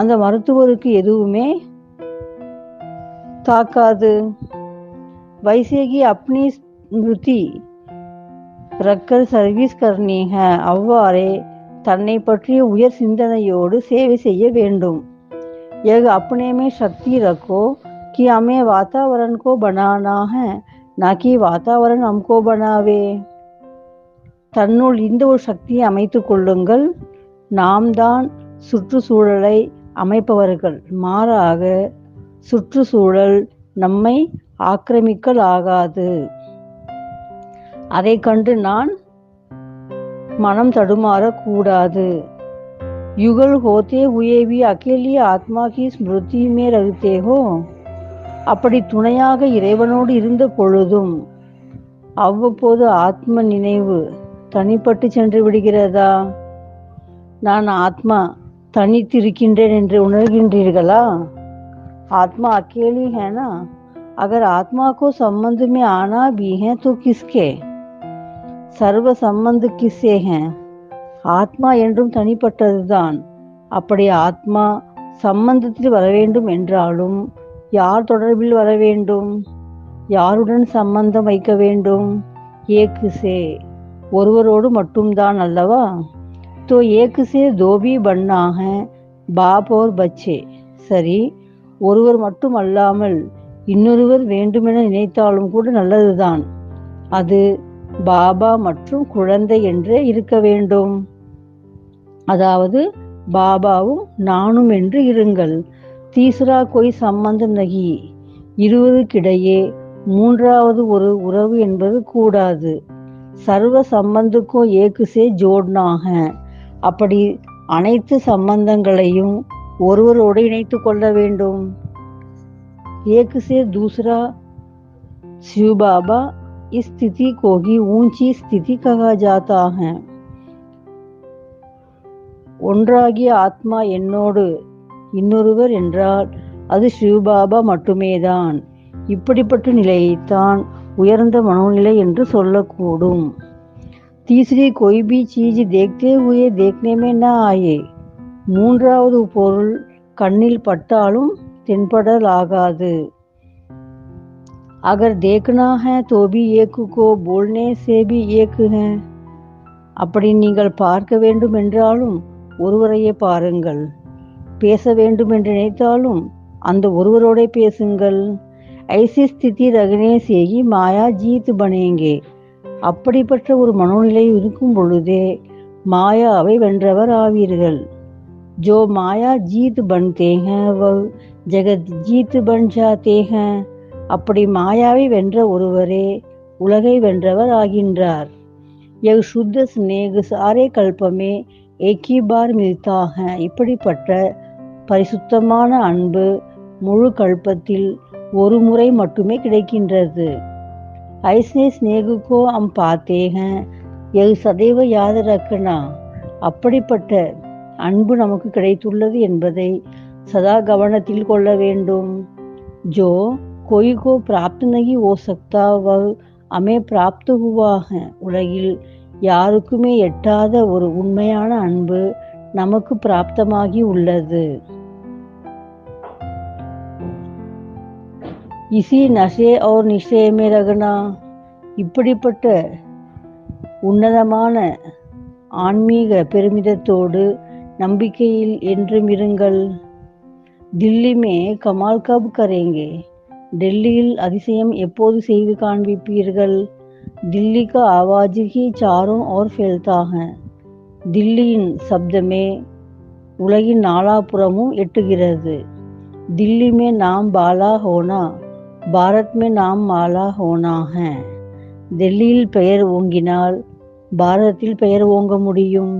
அந்த மருத்துவருக்கு எதுவுமே தாக்காது. வைசேகி அப்னி ஸ்மிருதி ரக்கர் சர்வீஸ் கர்னி ஹை. அவ்வாறே தன்னை பற்றிய உயர் சிந்தனையோடு சேவை செய்ய வேண்டும். यह अपने में शक्ति रखो कि हमें वातावरण को बनाना है, ना कि वातावरण हमको बनावे. தன்னுள் இந்த ஒரு சக்தியை அமைத்துக் கொள்ளுங்கள். நாம் தான் சுற்றுச்சூழலை அமைப்பவர்கள், மாறாக சுற்றுச்சூழல் நம்மை ஆக்கிரமிக்கல் ஆகாது. அதை கண்டு நான் மனம் தடுமாறக்கூடாது. युगल होते हुए भी अकेली आत्मा की स्मृति में रहते हो. அப்படி துணையாக இறைவனோடு இருந்த பொழுதும் அவ்வப்போது ஆத்ம நினைவு தனிப்பட்டு சென்று விடுகிறதா? நான் ஆத்மா தனித்திருக்கின்றேன் என்று உணர்கின்றீர்களா? आत्मा अकेली है ना. अगर आत्मा को संबंध में आना भी है तो किसके? सर्व संबंध किससे हैं? ஆத்மா என்றும் தனிப்பட்டதுதான். அப்படி ஆத்மா சம்பந்தத்தில் வர வேண்டும் என்றாலும் யார் தொடர்பில் வர வேண்டும்? யாருடன் சம்பந்தம் வைக்க வேண்டும்? ஏக்குசே, ஒருவரோடு மட்டும்தான் அல்லவா? तो एक से दो भी बनना है, बाप और बच्चे. சரி, ஒருவர் மட்டும் அல்லாமல் இன்னொருவர் வேண்டுமென நினைத்தாலும் கூட நல்லதுதான். அது பாபா மற்றும் குழந்தை என்றே இருக்க வேண்டும். அதாவது பாபாவும் நானும் என்று இருங்கள். தீஸ்ரா கோய் சம்பந்தம் நகி, இருவருக்கிடையே மூன்றாவது ஒரு உறவு என்பது கூடாது. சர்வ சம்பந்துக்கோ ஏகுசே ஜோட்னாக. அப்படி அனைத்து சம்பந்தங்களையும் ஒருவரோடு இணைத்து கொள்ள வேண்டும். ஏகுசே தூசரா சிவபாபா इस स्थिति को ही ऊंची स्थिति कहा जाता है. ஒன்றாகிய ஆத்மா என்னோடு இன்னொருவர் என்றால் அது சிவபாபா மட்டுமேதான். இப்படிப்பட்ட நிலையைத்தான் உயர்ந்த மனோநிலை என்று சொல்லக்கூடும். தீஸ்ரி कोई भी चीज देखते हुए देखने में न आए. மூன்றாவது பொருள் கண்ணில் பட்டாலும் தென்படலாகாது. अगर देखना है तो भी एक को बोलने से भी एक है. அப்படி நீங்கள் பார்க்க வேண்டும் என்றாலும் ஒருவரையே பாருங்கள், பேச வேண்டும் என்று நினைத்தாலும் அந்த ஒருவரோட பேசுங்கள். ஐசி ஸ்திதி ரகனே சேகி மாயா ஜீத் பனேங்கே. அப்படிப்பட்ட ஒரு மனோநிலை இருக்கும் பொழுதே மாயாவை வென்றவர் ஆவீர்கள். जो माया जीत बनते हैं वह जगत जीत बन जाते हैं. அப்படி மாயாவை வென்ற ஒருவரே உலகை வென்றவர் ஆகின்றார். यह शुद्ध स्नेह सारे कल्प में एक ही बार मिलता है. இப்படிப்பட்ட பரிசுத்தமான அன்பு முழு கல்பத்தில் ஒரு முறை மட்டுமே கிடைக்கின்றது. ऐसे स्नेह को हम पाते हैं, यह सदैव याद रखना. அப்படிப்பட்ட அன்பு நமக்கு கிடைத்துள்ளது என்பதை சதா கவனத்தில் கொள்ள வேண்டும். जो कोई को प्राप्त नहीं हो सकता वह हमें प्राप्त हुआ है. உலகில் யாருக்குமே எட்டாத ஒரு உண்மையான அன்பு நமக்கு பிராப்தமாகி உள்ளது. இசி நஷே और நிஷே में रगना. இப்படிப்பட்ட உன்னதமான ஆன்மீக பெருமிதத்தோடு நம்பிக்கையில் என்றும் இருங்கள். दिल्ली में कमाल कब करेंगे? டெல்லியில் அதிசயம் எப்போது செய்து காண்பிப்பீர்கள்? दिल्ली का आवाज ही चारों ओर फैलता है. தில்லியின் சப்தமே உலகின் நாலாபுறமும் எட்டுகிறது. दिल्ली में नाम बाला होना, भारत में नाम माला होना है. டெல்லியில் பெயர் ஓங்கினால் பாரதத்தில் பெயர் ஓங்க முடியும்.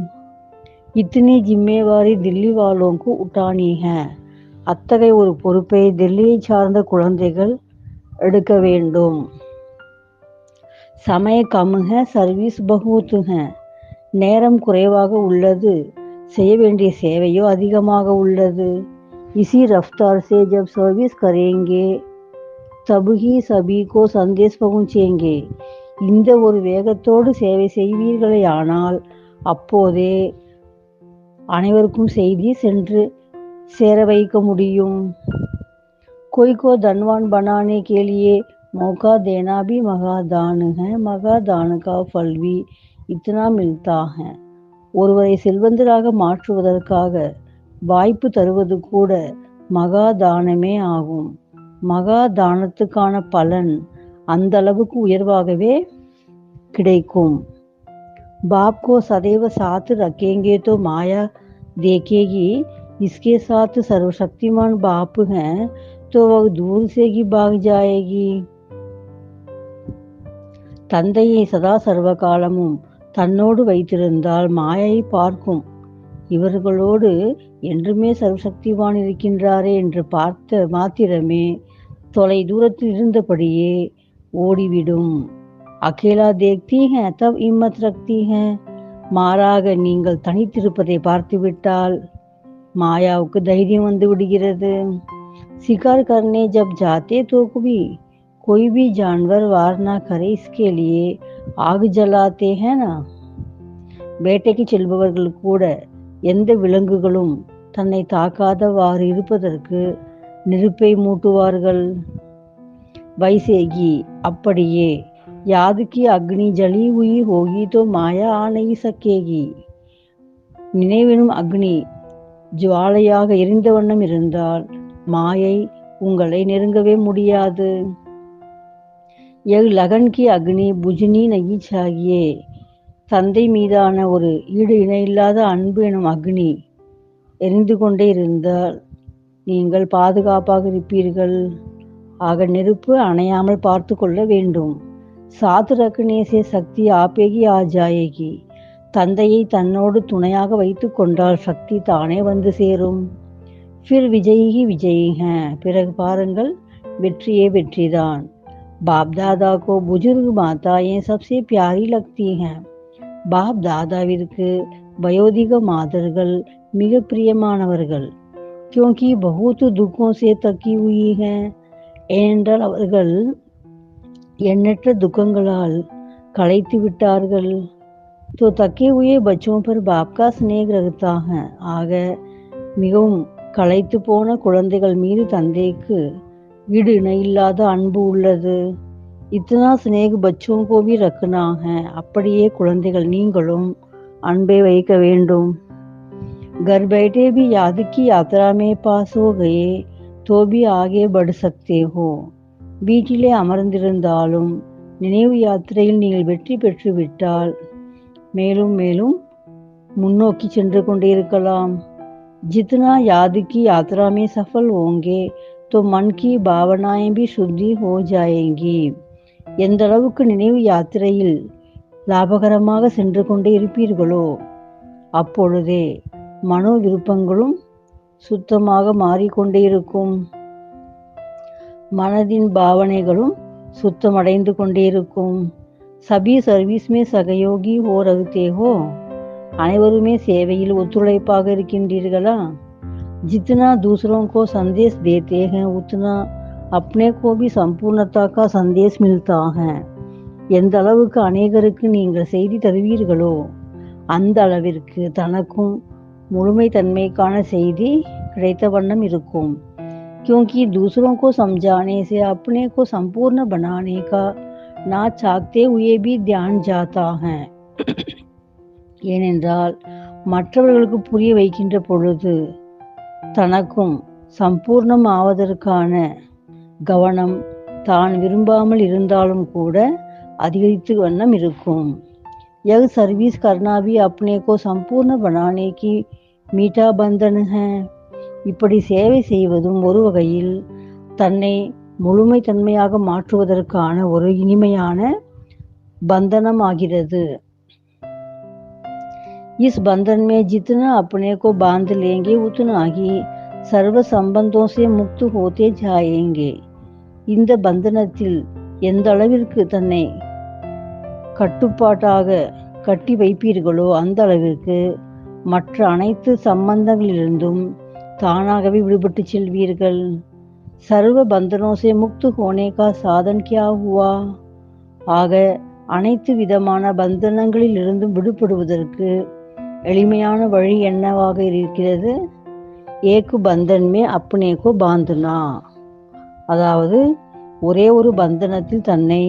इतनी जिम्मेवारी दिल्ली वालों को उठानी है. அத்தகைய ஒரு பொறுப்பை டெல்லியை சார்ந்த குழந்தைகள் எடுக்க வேண்டும். சமய கம் ஹை, சர்வீஸ் பஹூத் ஹை. நேரம் குறைவாக உள்ளது, செய்ய வேண்டிய சேவையோ அதிகமாக உள்ளது. இசி ரஃப்தார் சே ஜப் சர்வீஸ் கரேங்கே தப் ஹி சபி கோ சந்தேஷ் பகுச்சேங்கே. இந்த ஒரு வேகத்தோடு சேவை செய்வீர்களே ஆனால் அப்போதே அனைவருக்கும் செய்தி சென்று சேர வைக்க முடியும். कोई को धनवान बनाने के लिए मौका देना भी महादान है, महादान का फल भी इतना मिलता है. ஒருவரை செல்வந்தராக மாற்றுவதற்காக வாய்ப்பு தருவது கூட மகாதானமே ஆகும். மகாதானத்துக்கான பலன் அந்த அளவுக்கு உயர்வாகவே கிடைக்கும். बाप को सदैव साथ रखेंगे तो माया देखेगी इसके साथ सर्वशक्तिमान बाप हैं तो वह दूर से ही भाग जाएगी. தந்தையை சதா சர்வ காலமும் தன்னோடு வைத்திருந்தால் மாயை பார்க்கும், இவர்களோடு என்றுமே சர்வசக்திவான் இருக்கின்றாரே என்று பார்த்த மாத்திரமே தொலை தூரத்தில் இருந்தபடியே ஓடிவிடும். அகேலா தேக்தி ஹே தப் இம்மத் ரக்தி ஹே. மாறாக நீங்கள் தனித்திருப்பதை பார்த்துவிட்டால் மாயாவுக்கு தைரியம் வந்து விடுகிறது. शिकार करने जब जाते तो कोई भी जानवर वार ना करे इसके लिए आग जलाते हैं ना. வேட்டைக்கு செல்பவர்கள் கூட எந்த விலங்குகளும் தன்னை தாக்காதவாறு இருப்பதற்கு நெருப்பை மூட்டுவார்கள். வைசேகி அப்படியே யாதுக்கு அக்னி ஜலி हुई होगी तो माया आ नहीं सकेगी. நினைவினும் அக்னி ஜுவாலையாக எரிந்த வண்ணம் இருந்தால் மாயை உங்களை நெருங்கவே முடியாது. லகன் கி அக்னி புஜ்னி நகி சாகியே. தந்தை மீதான ஒரு ஈடு இணையில்லாத அன்பு எனும் அக்னி எரிந்து கொண்டே இருந்தால் நீங்கள் பாதுகாப்பாக இருப்பீர்கள். ஆக நெருப்பு அணையாமல் பார்த்து கொள்ள வேண்டும். சாத் ரக்னே சே சக்தி ஆப்பேகி ஆ ஜாயேகி. தந்தையை தன்னோடு துணையாக வைத்து கொண்டால் சக்தி தானே வந்து சேரும். फिर विजयी ही विजयी हैं. பிறகு பாருங்கள், வெற்றியே வெற்றிதான். बाप दादा को बुजुर्ग माताएं सबसे प्यारी लगती हैं. பாப் தாதாவிற்கு வயோதிக மாதர்கள் மிக பிரியமானவர்கள். क्योंकि बहुत दुखों से तकी हुई हैं. ஏனென்றால் அவர்கள் எண்ணற்ற துக்கங்களால் களைத்து விட்டார்கள். तो तके हुए बच्चों पर बाप का स्नेह रहता है. ஆக மிகவும் களைத்து போன குழந்தைகள் மீது தந்தைக்கு ஈடு இணையில்லாத அன்பு உள்ளது. இத்தனா ஸ்னேக் பச்சோं को भी रखना है. அப்படியே குழந்தைகள் நீங்களும் அன்பை வைக்க வேண்டும். घर बैठे भी याद की यात्रा में पास हो गए तो भी आगे बढ़ सकते हो. வீட்டிலே அமர்ந்திருந்தாலும் நினைவு யாத்திரையில் நீங்கள் வெற்றி பெற்று விட்டால் மேலும் மேலும் முன்னோக்கி சென்று கொண்டே இருக்கலாம். जितना याद की यात्रा में सफल होंगे तो मन की भावनाएं भी शुद्धि हो जाएंगी. எந்த அளவுக்கு நினைவு யாத்திரையில் லாபகரமாக சென்று கொண்டே இருப்பீர்களோ அப்பொழுதே மனோ விருப்பங்களும் சுத்தமாக மாறிக்கொண்டே இருக்கும். மனதின் பாவனைகளும் சுத்தமடைந்து கொண்டே இருக்கும். சபி சர்வீஸ் மே சகயோகி ஹோ ரஹ்தே ஹோ. அனைவருமே சேவையில் ஒத்துழைப்பாக இருக்கின்றீர்களா? जितना दूसरों को संदेश देते हैं उतना अपने को भी संपूर्णता का संदेश मिलता है. எந்த அளவுக்கு அநேகருக்கு நீங்கள் செய்தி தருவீர்களோ அந்த அளவிற்கு தனக்கும் முழுமை தன்மைக்கான செய்தி கிடைத்த வண்ணம் இருக்கும். क्योंकि दूसरों को समझाने से अपने को संपूर्ण बनाने का ना चाहते हुए भी ध्यान जाता है. ஏனென்றால் மற்றவர்களுக்கு புரிய வைக்கின்ற பொழுது தனக்கும் சம்பூர்ணம் ஆவதற்கான கவனம் தான் விரும்பாமல் இருந்தாலும் கூட அதிகரித்து வண்ணம் இருக்கும். यह सर्विस करना भी अपने को संपूर्ण बनाने की मीठा बंधन है. இப்படி சேவை செய்வதும் ஒரு வகையில் தன்னை முழுமை தன்மையாக மாற்றுவதற்கான ஒரு இனிமையான பந்தனம் ஆகிறது. इस बंधन में जितना अपने को बांध लेंगे उतना ही सर्व संबंधों से मुक्त होते जाएंगे. இந்த பந்தனத்தில் எந்த அளவிற்கு தன்னை கட்டுப்பாட்டாக கட்டி வைப்பீர்களோ அந்த அளவிற்கு மற்ற அனைத்து சம்பந்தங்களிலிருந்தும் தானாகவே விடுபட்டு செல்வீர்கள். सर्व बंधनों से मुक्त होने का साधन क्या हुआ? ஆக அனைத்து விதமான பந்தனங்களில் இருந்தும் விடுபடுவதற்கு எளிமையான வழி என்னவாக இருக்கிறது? ஏக்கு பந்தன்மே அப்னேகோ பாந்துனா, அதாவது ஒரே ஒரு பந்தனத்தில் தன்னை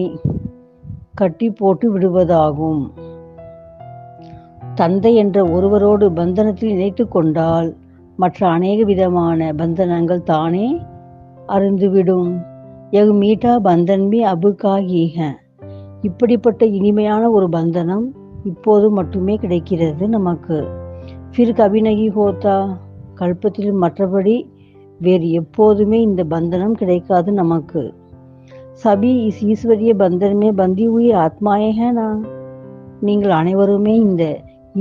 கட்டி போட்டு விடுவதாகும். தந்தை என்ற ஒருவரோடு பந்தனத்தில் இணைத்து கொண்டால் மற்ற அநேக விதமான பந்தனங்கள் தானே அருந்துவிடும். எகு மீட்டா பந்தன்மே அபுகாகீக, இப்படிப்பட்ட இனிமையான ஒரு பந்தனம் இப்போது மட்டுமே கிடைக்கிறது நமக்கு. ஃபிர் கபினகி ஹோத்தா, கல்பத்தில் மற்றபடி வேறு எப்போதுமே இந்த பந்தனம் கிடைக்காது நமக்கு. சபி இஸ் ஈஸ்வரிய பந்தனமே பந்தி ஹுயி ஆத்மாயே ஹேனா, நீங்கள் அனைவருமே இந்த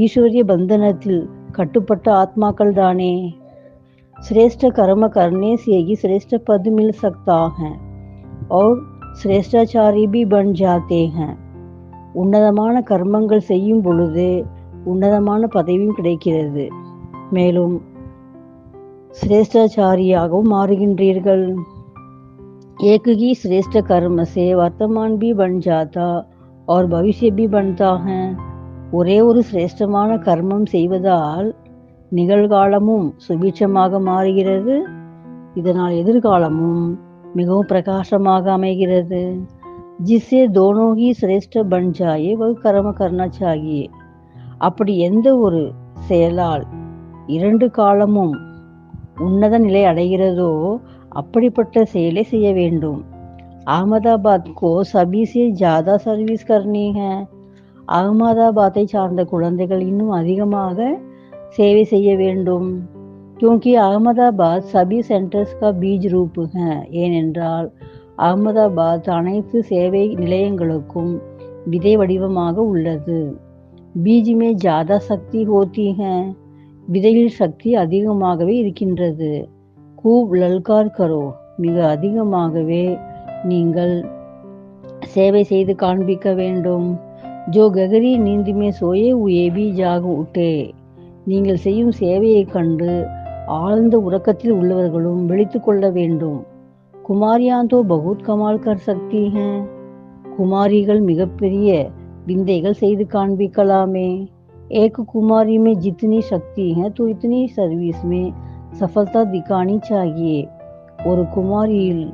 ஈஸ்வரிய பந்தனத்தில் கட்டுப்பட்ட ஆத்மாக்கள் தானே. श्रेष्ठ कर्म करने से ही श्रेष्ठ पद मिल सकता है और श्रेष्ठाचारी भी बन जाते हैं. உன்னதமான கர்மங்கள் செய்யும் பொழுது உன்னதமான பதவியும் கிடைக்கிறது, மேலும் சிரேஷ்டாச்சாரியாகவும் மாறுகின்றீர்கள். एक ही श्रेष्ठ कर्म से वर्तमान भी बन जाता और भविष्य भी बनता है. ஒரே ஒரு சிரேஷ்டமான கர்மம் செய்வதால் நிகழ்காலமும் சுபீட்சமாக மாறுகிறது, இதனால் எதிர்காலமும் மிகவும் பிரகாசமாக அமைகிறது. ஜிஸ்ஸே தோனோ ஹி சிரேஷ்ட பன் ஜாயே வஹ் கர்ம கர்னா சாகியே, அப்படி எந்த ஒரு செயலால் இரண்டு காலமும் உன்னத நிலை அடைகிறதோ அப்படிப்பட்ட செயலை செய்ய வேண்டும். அகமதாபாத் கோ சபி சே ஜாதா சர்வீஸ் கர்னி ஹை, அகமதாபாத்தை சார்ந்த குழந்தைகள் இன்னும் அதிகமாக சேவை செய்ய வேண்டும். क्योंकि அகமதாபாத் சபி சென்டர்ஸ் கா பீஜ் ரூப் ஹை, ஏனென்றால் அகமதாபாத் அனைத்து சேவை நிலையங்களுக்கும் விதை வடிவமாக உள்ளது. பீஜ் மே ஜாதா சக்தி ஹோத்தி ஹை, விதையில் சக்தி அதிகமாகவே இருக்கின்றது. கூப் லல்கார் கரோ, மிக அதிகமாகவே நீங்கள் சேவை செய்து காண்பிக்க வேண்டும். ஜோ ககரி நீந்தி மே சோயே உயே பி ஜாக உட்டே, நீங்கள் செய்யும் சேவையை கண்டு ஆழ்ந்த உறக்கத்தில் உள்ளவர்களும் விழித்து கொள்ள வேண்டும். குமாரியாந்தோ பகுத் கமால் கர் சக்தி ஹை, குமாரிகள் மிகப்பெரிய விந்தைகள் செய்து காண்பிக்கலாமே. एक कुमारी में जितनी शक्ति है तो इतनी सर्विस में सफलता दिखानी चाहिए. ஒரு குமாரியில்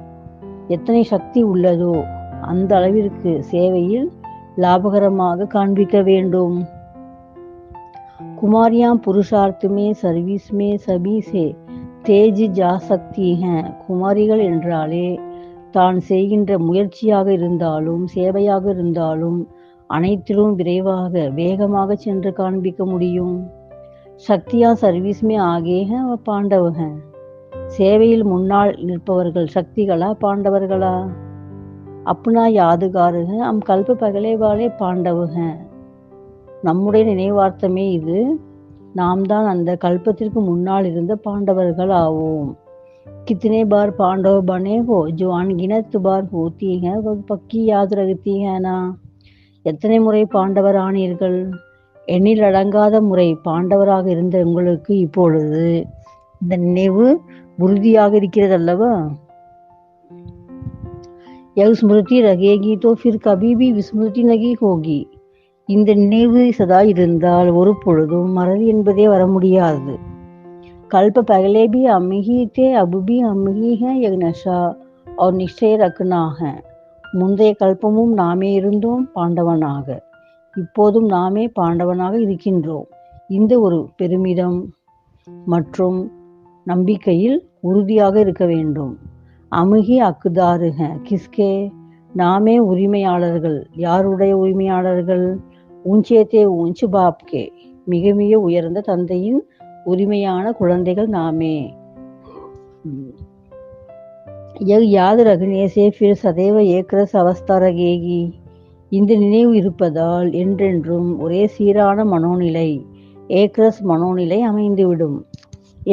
எத்தனை சக்தி உள்ளதோ அந்த அளவிற்கு சேவையில் லாபகரமாக காண்பிக்க வேண்டும். कुमारियां पुरुषार्थ में सर्विस में सभी से तेज जा सकती हैं. குமாரிகள் என்றாலே தான் செய்கின்ற முயற்சியாக இருந்தாலும் சேவையாக இருந்தாலும் அனைத்திலும் விரைவாக வேகமாக சென்று காண்பிக்க முடியும். சக்தியா சர்வீஸ் மே ஆகே ஹை வ பாண்டவ ஹை, சேவையில் முன்னால் நிற்பவர்கள் சக்திகளா பாண்டவர்களா? அப்னா யாதுகார் ஹை ஹம் கல்ப பகலே வாலே பாண்டவ ஹை, நம்முடைய நினைவார்த்தமே இது, நாம் தான் அந்த கல்பத்திற்கு முன்னால் இருந்த பாண்டவர்கள் ஆவோம். कितने बार पांडव बने हो जो अनगिनत बार होती है वह पक्की याद रखती है ना. எத்தனை முறை பாண்டவர் ஆனீர்கள்? எண்ணில் அடங்காத முறை பாண்டவராக இருந்த உங்களுக்கு இப்பொழுது இந்த நினைவு உறுதியாக இருக்கிறது அல்லவா? यह स्मृति रहेगी तो फिर कभी भी विस्मृति नहीं होगी. இந்த நினைவு சதா இருந்தால் ஒரு பொழுதும் மறதி என்பதே வர முடியாது. कल्प पहले भी हम ही थे अब भी हम ही हैं, यह नशा और निश्चय रखना है. முந்தைய கல்பமும் நாமே இருந்தோம் பாண்டவனாக, இப்போதும் நாமே பாண்டவனாக இருக்கின்றோம். இந்த ஒரு பெருமிதம் மற்றும் நம்பிக்கையில் உறுதியாக இருக்க வேண்டும். அமுகி அக்குதாரு ஹை கிஸ்கே, நாமே உரிமையாளர்கள். யாருடைய உரிமையாளர்கள்? ஊஞ்சேத்தே ஊஞ்சு பாப்கே, மிக மிக உயர்ந்த தந்தையின் உரிமையான குழந்தைகள் நாமே. यह याद रखने से फिर सदैव एक रस अवस्था रहेगी. இந்த நினைவு இருப்பதால் என்றென்றும் ஒரே சீரான மனோநிலை ஏக்ரஸ் மனோநிலை அமைந்துவிடும்.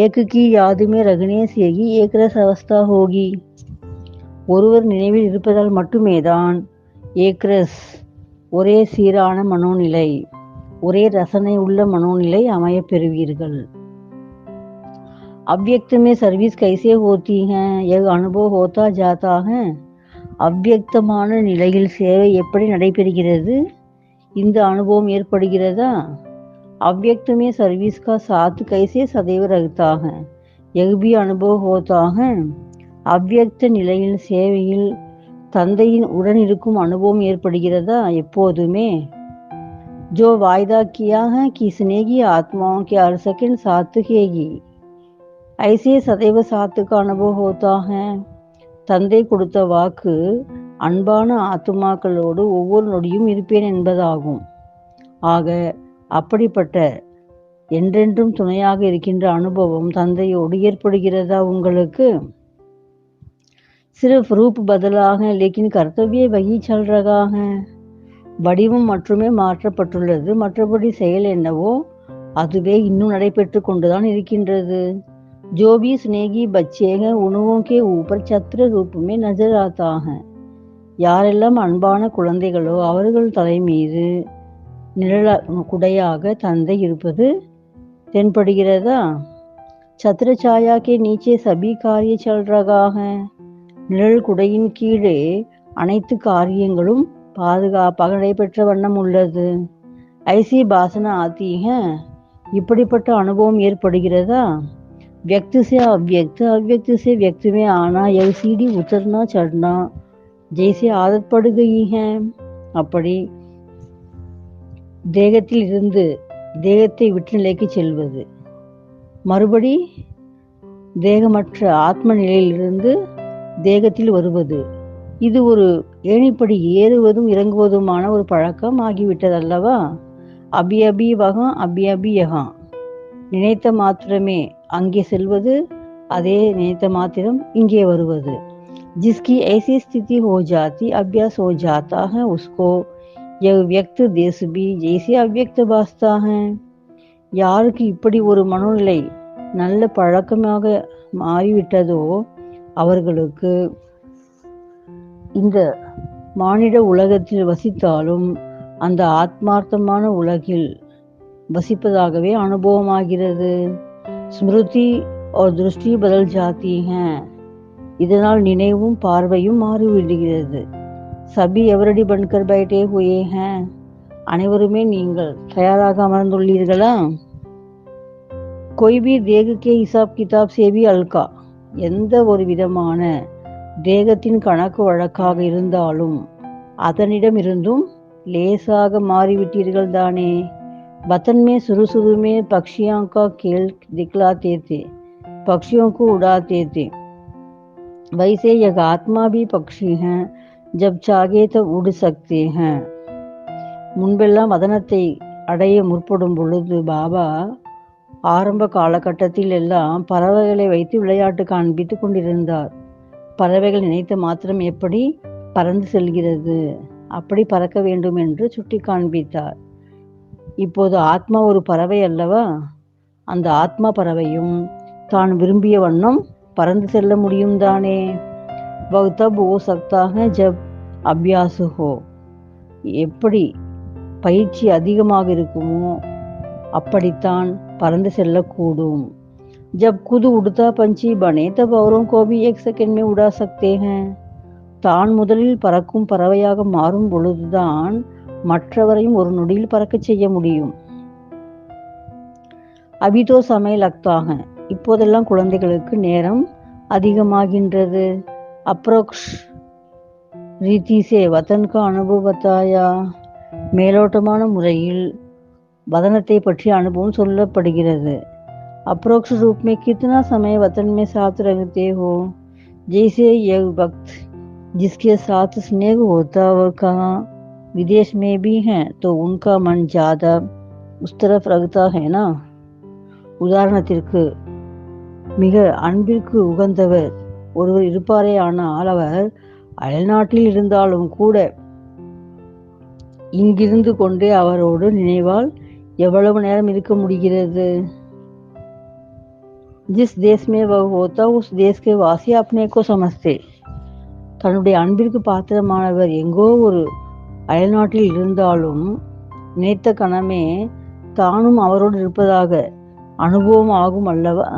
एक की याद में रखने से ही एक रस अवस्था होगी. ஒருவர் நினைவில் இருப்பதால் மட்டுமேதான் ஏக்ரஸ் ஒரே சீரான மனோநிலை ஒரே ரசனை உள்ள மனோநிலை அமைய பெறுவீர்கள். अव्यक्त में सर्विस कैसे होती है, यह अनुभव होता जाता है. அவ்வியக்தமான நிலையில் சேவை எப்படி நடைபெறுகிறது? இந்த அனுபவம் ஏற்படுகிறதா? अव्यक्त में सर्विस का साथ कैसे सदैव रहता है, यह भी अनुभव होता है. அவ்வியக்த நிலையில் சேவையில் தந்தையின் உடன் இருக்கும் அனுபவம் ஏற்படுகிறதா? எப்போதுமே. जो वायदा किया है कि स्नेही आत्माओं के हर सेकंड साथ रहेगी, ऐसे सदैव साथ का अनुभव होता है. தந்தை கொடுத்த வாக்கு அன்பான ஆத்மாக்களோடு ஒவ்வொரு நொடியும் இருப்பேன் என்பதாகும். ஆக அப்படிப்பட்ட என்றென்றும் துணையாக இருக்கின்ற அனுபவம் தந்தையோடு ஏற்படுகிறதா உங்களுக்கு? सिर्फ रूप बदला है लेकिन कर्तव्य वही चल रहा है. வடிவம் மட்டுமே மாற்றப்பட்டுள்ளது, மற்றபடி செயல் என்னவோ அதுவே இன்னும் நடைபெற்று கொண்டுதான் இருக்கின்றது. जो भी स्नेही बच्चे हैं उन्हों के ऊपर छत्र रूप में नजर आता है. யாரெல்லாம் அன்பான குழந்தைகளோ அவர்கள் தலை மீது குடையாக தந்தை இருப்பது தென்படுகிறதா? छत्र छाया के नीचे सभी कार्य चल रहा है. நிழல் குடையின் கீழே அனைத்து காரியங்களும் பாதுகாப்பாக நடைபெற்ற வண்ணம் உள்ளது. ஐசி பாசன ஆத்தி है, இப்படிப்பட்ட அனுபவம் ஏற்படுகிறதா? व्यक्त से अव्यक्त, अव्यक्त से व्यक्त में आना, यह सीढ़ी उतरना चढ़ना जैसे आदत पड़ गई है. அப்படி தேகத்தில் இருந்து தேகத்தை விட்டு நிலைக்கு செல்வது, மறுபடி தேகமற்ற ஆத்ம நிலையிலிருந்து தேகத்தில் வருவது, இது ஒரு ஏணிப்படி ஏறுவதும் இறங்குவதுமான ஒரு பழக்கம் ஆகிவிட்டதல்லவா? அபி அபி வகம் அபி அபி யகம். நினைத்த மாத்திரமே அங்கே செல்வது, அதே நினைத்த மாத்திரம் இங்கே வருவது. जिसकी ऐसी स्थिति हो जाती, अभ्यास हो जाता है, उसको यह व्यक्त देश भी जैसे अव्यक्त भासता है. யாருக்கு இப்படி ஒரு மனோநிலை நல்ல பழக்கமாக மாறிவிட்டதோ அவர்களுக்கு இந்த மானிட உலகத்தில் வசித்தாலும் அந்த ஆத்மார்த்தமான உலகில் வசிப்பதாகவே அனுபவமாகிறது. ஸ்மிருதி और दृष्टि बदल जाती हैं. இதனால் நினைவும் பார்வையும் மாறிவிடுகிறது. சபி எவரடி பன்கர் பைட்டே ஹுயே हैं, அனைவருமே நீங்கள் தயாராக அமர்ந்துள்ளீர்களா? कोई भी देग के हिसाब किताब से भी हल्का, எந்த ஒரு விதமான தேகத்தின் கணக்கு வழக்காக இருந்தாலும் அதனிடம் இருந்தும் லேசாக மாறிவிட்டீர்கள் தானே. वतन में शुरू शुरू में पक्षियों का खेल दिखलाते थे, पक्षियों को उड़ाते थे. वैसे यह आत्मा भी पक्षी हैं, जब चाहे तब उड़ सकते हैं. முன்பெல்லாம் வதனத்தை அடைய முற்படும் பொழுது பாபா ஆரம்ப காலகட்டத்தில் எல்லாம் பறவைகளை வைத்து விளையாட்டு காண்பித்து கொண்டிருந்தார். பறவைகள் நினைத்த மாத்திரம் எப்படி பறந்து செல்கிறது, அப்படி பறக்க வேண்டும் என்று சுட்டி காண்பித்தார். இப்போது ஆத்மா ஒரு பறவை அல்லவா? அந்த ஆத்மா பறவையும் தான் விரும்பிய வண்ணம் பறந்து செல்ல முடியும் தானே. वह तब हो सकता है जब अभ्यास हो. எப்படி பயிற்சி அதிகமாக இருக்குமோ அப்படித்தான் பறந்து செல்லக்கூடும். जब खुद उड़ता पंछी बने तब औरों को भी एक सेकंड में उड़ा सकते हैं. தான் முதலில் பறக்கும் பறவையாக மாறும் பொழுதுதான் மற்றவரையும் ஒரு நொடியில் பறக்கச் செய்ய முடியும். अभी तो समय लगता है, இப்போதெல்லாம் குழந்தைகளுக்கு நேரம் அதிகமாகின்றது. அப்ரோக்ஷ் ரீதி சே வதன் கா அனுபவ பத்தாயா, மேலோட்டமான முறையில் வதனத்தை பற்றிய அனுபவம் சொல்லப்படுகிறது. अप्रोक्ष रूप में कितना समय वतन में साथ रहते हो, जैसे यह वक्त जिसके साथ स्नेह होता वह कहाँ विदेश में भी हैं तो उनका मन ज्यादा उस तरफ रखता है ना. உதாரணத்திற்கு மிக அன்பிற்கு உகந்தவர் ஒருவர் இருப்பாரே, ஆனால் அவர் அயல்நாட்டில் இருந்தாலும் கூட இங்கிருந்து கொண்டே அவரோடு நினைவால் எவ்வளவு நேரம் இருக்க முடிகிறது. जिस देश में वह होता उस देश के वासी अपने को समझते. தன்னுடைய அன்பிற்கு பாத்திரமானவர் எங்கோ ஒரு அயல்நாட்டில் இருந்தாலும் நினைத்த கணமே தானும் அவரோடு இருப்பதாக அனுபவம் ஆகும் அல்லவா.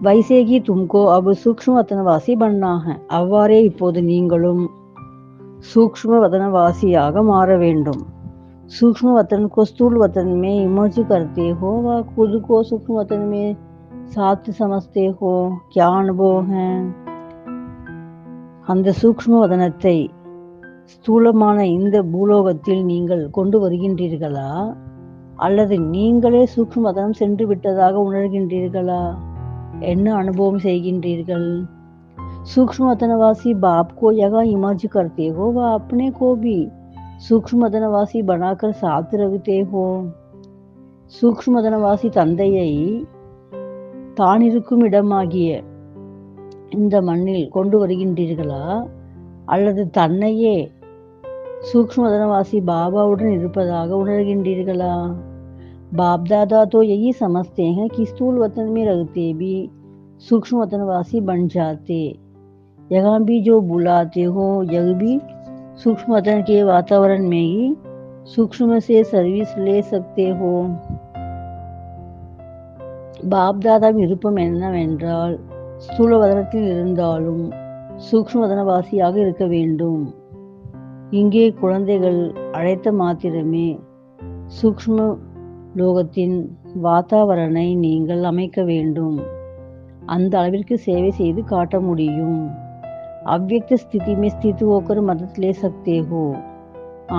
वैसे ही तुमको अब सूक्ष्म वतनवासी बनना है. அவ்வாறே இப்போது நீங்களும் सूक्ष्म वतनवासिயாக மாற வேண்டும். सूक्ष्म वतन को स्थूल वतन में इमर्ज करते हो व खुद को सूक्ष्म वतन में साथ समझते हो. क्या अनुभव है? அந்த சூக்ஷ்ம வதனத்தை ஸ்தூலமான இந்த பூலோகத்தில் நீங்கள் கொண்டு வருகின்றீர்களா, அல்லது நீங்களே சூக்ஷ்ம வதனம் சென்று விட்டதாக உணர்கின்றீர்களா? என்ன அனுபவம் செய்கின்றீர்கள்? सूक्ष्म वतनवासी बाप को यहाँ इमर्ज करते हो व अपने को भी सूक्ष्म वतनवासी बनाकर साथ रखते हो. सूक्ष्म वतनवासी தந்தையை தான் இருக்கும் இடமாகிய இந்த மண்ணில் கொண்டு வருகின்றீர்களா, அல்லது தன்னையே सूक्ष्म वतनवासी बाबाவுடன் இருப்பதாக உணர்கின்றீர்களா? बाप दादा तो यही समझते हैं कि स्थूल वतन में रहते भी सूक्ष्म वतनवासी बन जाते. यहाँ भी जो बुलाते हो यह भी सूक्ष्म वतन के वातावरण में ही सूक्ष्म से सर्विस ले सकते हो. பாப் தாதா விருப்பம் என்னவென்றால் ஸ்தூல வதனத்தில் இருந்தாலும் சூக்ஷ்ம வதனவாசியாக இருக்க வேண்டும். இங்கே குழந்தைகள் அழைத்த மாத்திரமே சூக்ஷ்ம லோகத்தின் வாத்தாவரணை நீங்கள் அமைக்க வேண்டும். அந்த அளவிற்கு சேவை செய்து காட்ட முடியும். अव्यक्त स्थिति में स्थित होकर मदद ले सकते हो.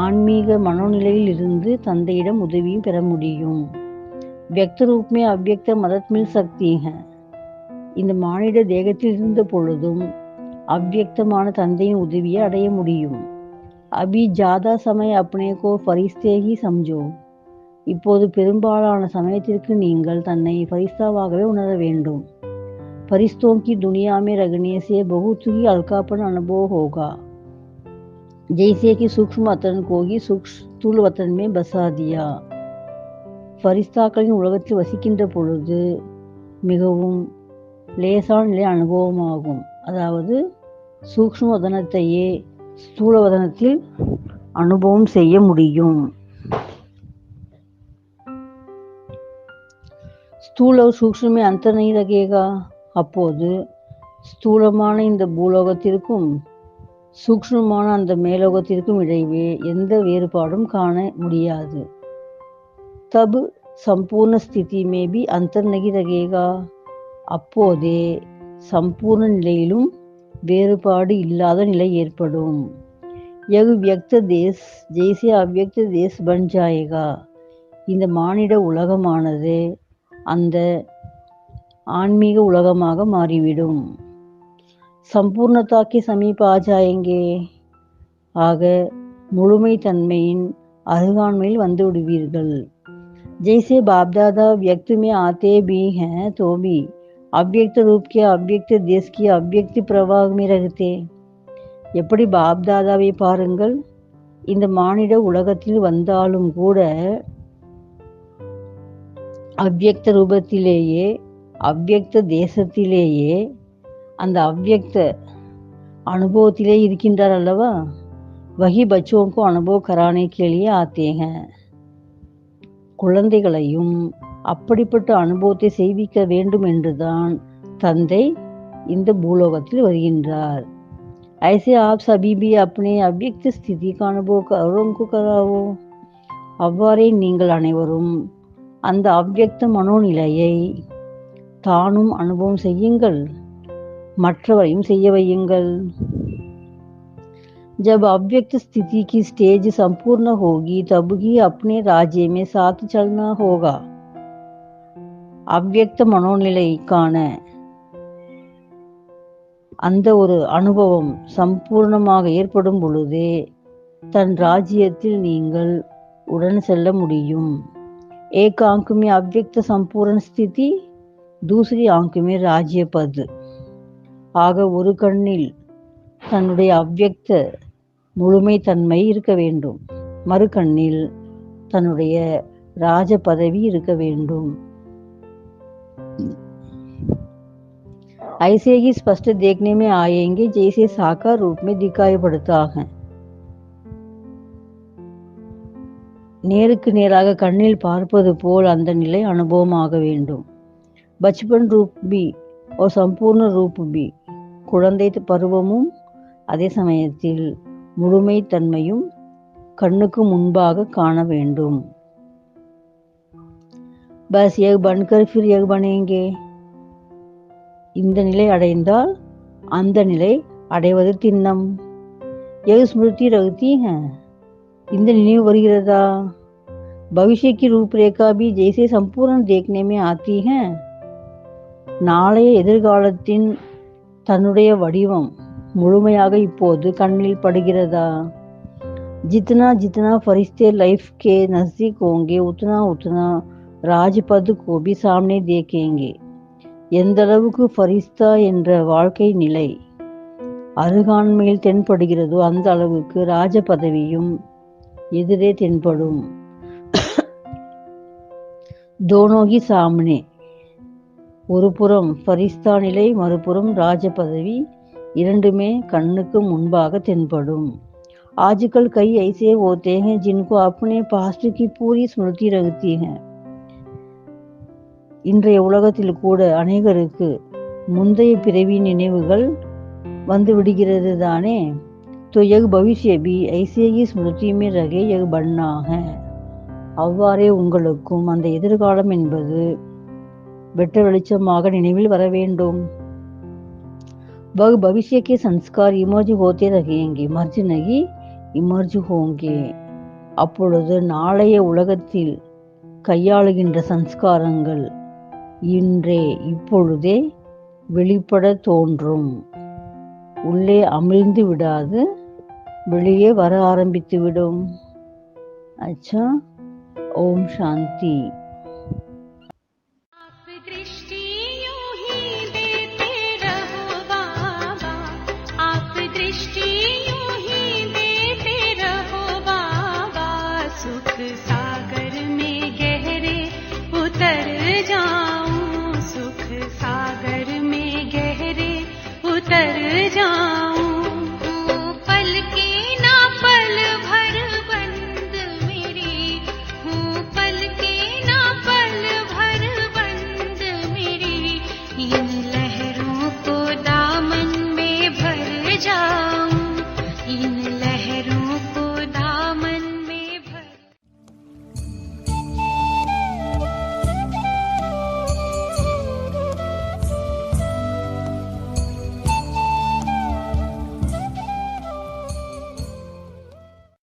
ஆன்மீக மனோநிலையில் இருந்து தந்தையிடம் உதவியும் பெற முடியும். व्यक्त रूप में अव्यक्त मदद मिल सकती है. இந்த மானிட தேகத்தில் இருந்த பொழுதும் அவ்வியக்தமான தந்தையின் உதவியை அடைய முடியும். अभी ज्यादा समय अपने को फरिश्ते ही समझो. இப்போது பெரும்பாலான சமயத்திற்கு நீங்கள் தன்னை ஃபரிஸ்தாவாகவே உணர வேண்டும். फरिश्तों की दुनिया में रहने से बहुत ही हल्कापन अनुभव होगा. जैसे कि सूक्ष्म वतन को ही स्थूल वतन में बसा दिया. ஃபரிஸ்தாக்களின் உலகத்தில் வசிக்கின்ற பொழுது மிகவும் லேசான நிலை அனுபவமாகும். அதாவது சூக்ஷ்ம வதனத்தையே ஸ்தூல வதனத்தில் அனுபவம் செய்ய முடியும். स्थूल और सूक्ष्म में अंतर नहीं लगेगा. அப்போது ஸ்தூலமான இந்த பூலோகத்திற்கும் சூக்ஷ்மமான அந்த மேலோகத்திற்கும் இடையே எந்த வேறுபாடும் காண முடியாது. तब संपूर्ण स्थिति में भी अंतर नहीं लगेगा. அப்போதே சம்பூர்ண நிலையிலும் வேறுபாடு இல்லாத நிலை ஏற்படும். यह व्यक्त देश जैसे अव्यक्त देश बन जाएगा. இந்த மானிட உலகமானது அந்த ஆன்மீக உலகமாக மாறிவிடும். சம்பூர்ணதா के समीप आ जाएंगे. ஆக முழுமை தன்மையின் அருகாண்மையில் வந்து விடுவீர்கள். जैसे बाप दादा व्यक्त में आते भी हैं तो भी अव्यक्त रूप के अव्यक्त देश की अव्यक्त प्रवाह में रहते. எப்படி பாப் தாதாவை பாருங்கள், இந்த மானிட உலகத்தில் வந்தாலும் கூட அவ்வியக்த ரூபத்திலேயே அவ்வியக்த தேசத்திலேயே அந்த அவ்வியக்த அனுபவத்திலே இருக்கின்றார் அல்லவா. वही बच्चों को अनुभव कराने के लिए आते हैं. குழந்தைகளையும் அப்படிப்பட்ட அனுபவத்தை செய்விக்க வேண்டும் என்றுதான் தந்தை இந்த பூலோகத்தில் வருகின்றார். ऐसे आप सभी भी अपने अव्यक्त स्थिति का अनुभव औरों को कराओ. அவ்வாறே நீங்கள் அனைவரும் அந்த அவ்வியக்த மனோநிலையை தானும் அனுபவம் செய்யுங்கள், மற்றவரையும் செய்ய வையுங்கள். जब अव्यक्त स्थिति की स्टेज संपूर्ण होगी तब ही अपने राज्य में साथ चलना होगा. அவ்வியக்த மனோநிலைக்கான அந்த ஒரு அனுபவம் சம்பூர்ணமாக ஏற்படும் பொழுதே தன் ராஜ்யத்தில் நீங்கள் உடன் செல்ல முடியும். एक आंख में अव्यक्त संपूर्ण स्थिति, दूसरी आंख में राज्य पद. ஆக ஒரு கண்ணில் தன்னுடைய அவ்வியக்த முழுமை தன்மை இருக்க வேண்டும், மறு கண்ணில் தன்னுடைய ராஜ பதவி இருக்க வேண்டும். ऐसे ही स्पष्ट देखने में आएंगे जैसे साकार रूप में दिखाई पड़ता है. நேருக்கு நேராக கண்ணில் பார்ப்பது போல் அந்த நிலை அனுபவமாக வேண்டும். बचपन रूप भी और संपूर्ण रूप भी குழந்தை பருவமும் அதே சமயத்தில் முழுமை தன்மையும் கண்ணுக்கு முன்பாக காண வேண்டும். बस यह बनकर फिर यह बनेंगे. இந்த நிலை அடைந்தால் அந்த நிலை அடைவது திண்ணம். यह स्मृति रहती है. இந்த நினைவு வருகிறதா? भविष्य की रूपरेखा भी जैसे संपूर्ण देखने में आती है. நாளைய எதிர்காலத்தின் தன்னுடைய வடிவம் முழுமையாக இப்போது கண்ணில் படுகிறதா? जितना जितना फरिश्ते लाइफ के नजदीक होंगे उतना उतना ராஜ்பத் को भी सामने देखेंगे. எந்த அளவுக்கு ஃபரிஸ்தா என்ற வாழ்க்கை நிலை அருகாண்மையில் தென்படுகிறதோ அந்த அளவுக்கு ராஜ பதவியும் எதிரே தென்படும். தோனோகி சாமனே, ஒரு புறம் ஃபரிஸ்தா நிலை, மறுபுறம் ராஜ பதவி, இரண்டுமே கண்ணுக்கு முன்பாக தென்படும். आजकल कई ऐसे होते हैं जिनको अपने पास्ट की पूरी स्मृति रहती है. இன்றைய உலகத்தில் கூட அநேகருக்கு முந்தைய பிறவி நினைவுகள் வந்து விடுகிறது தானே. तो यह भविष्य भी ऐसे ही स्मृति में रहे यह बनना है. அவ்வாறே உங்களுக்கும் அந்த எதிர்காலம் என்பது வெட்ட வெளிச்சமாக நினைவில் வர வேண்டும். वह भविष्य के संस्कार इमर्ज होते रहेंगे, मर्ज नहीं इमर्ज होंगे. அப்பொழுது நாளைய உலகத்தில் கையாளுகின்ற சன்ஸ்காரங்கள் இன்றே இப்பொழுதே வெளிப்பட தோன்றும். உள்ளே அமிழ்ந்து விடாது, வெளியே வர ஆரம்பித்து விடும். अच्छा, ओम शांति.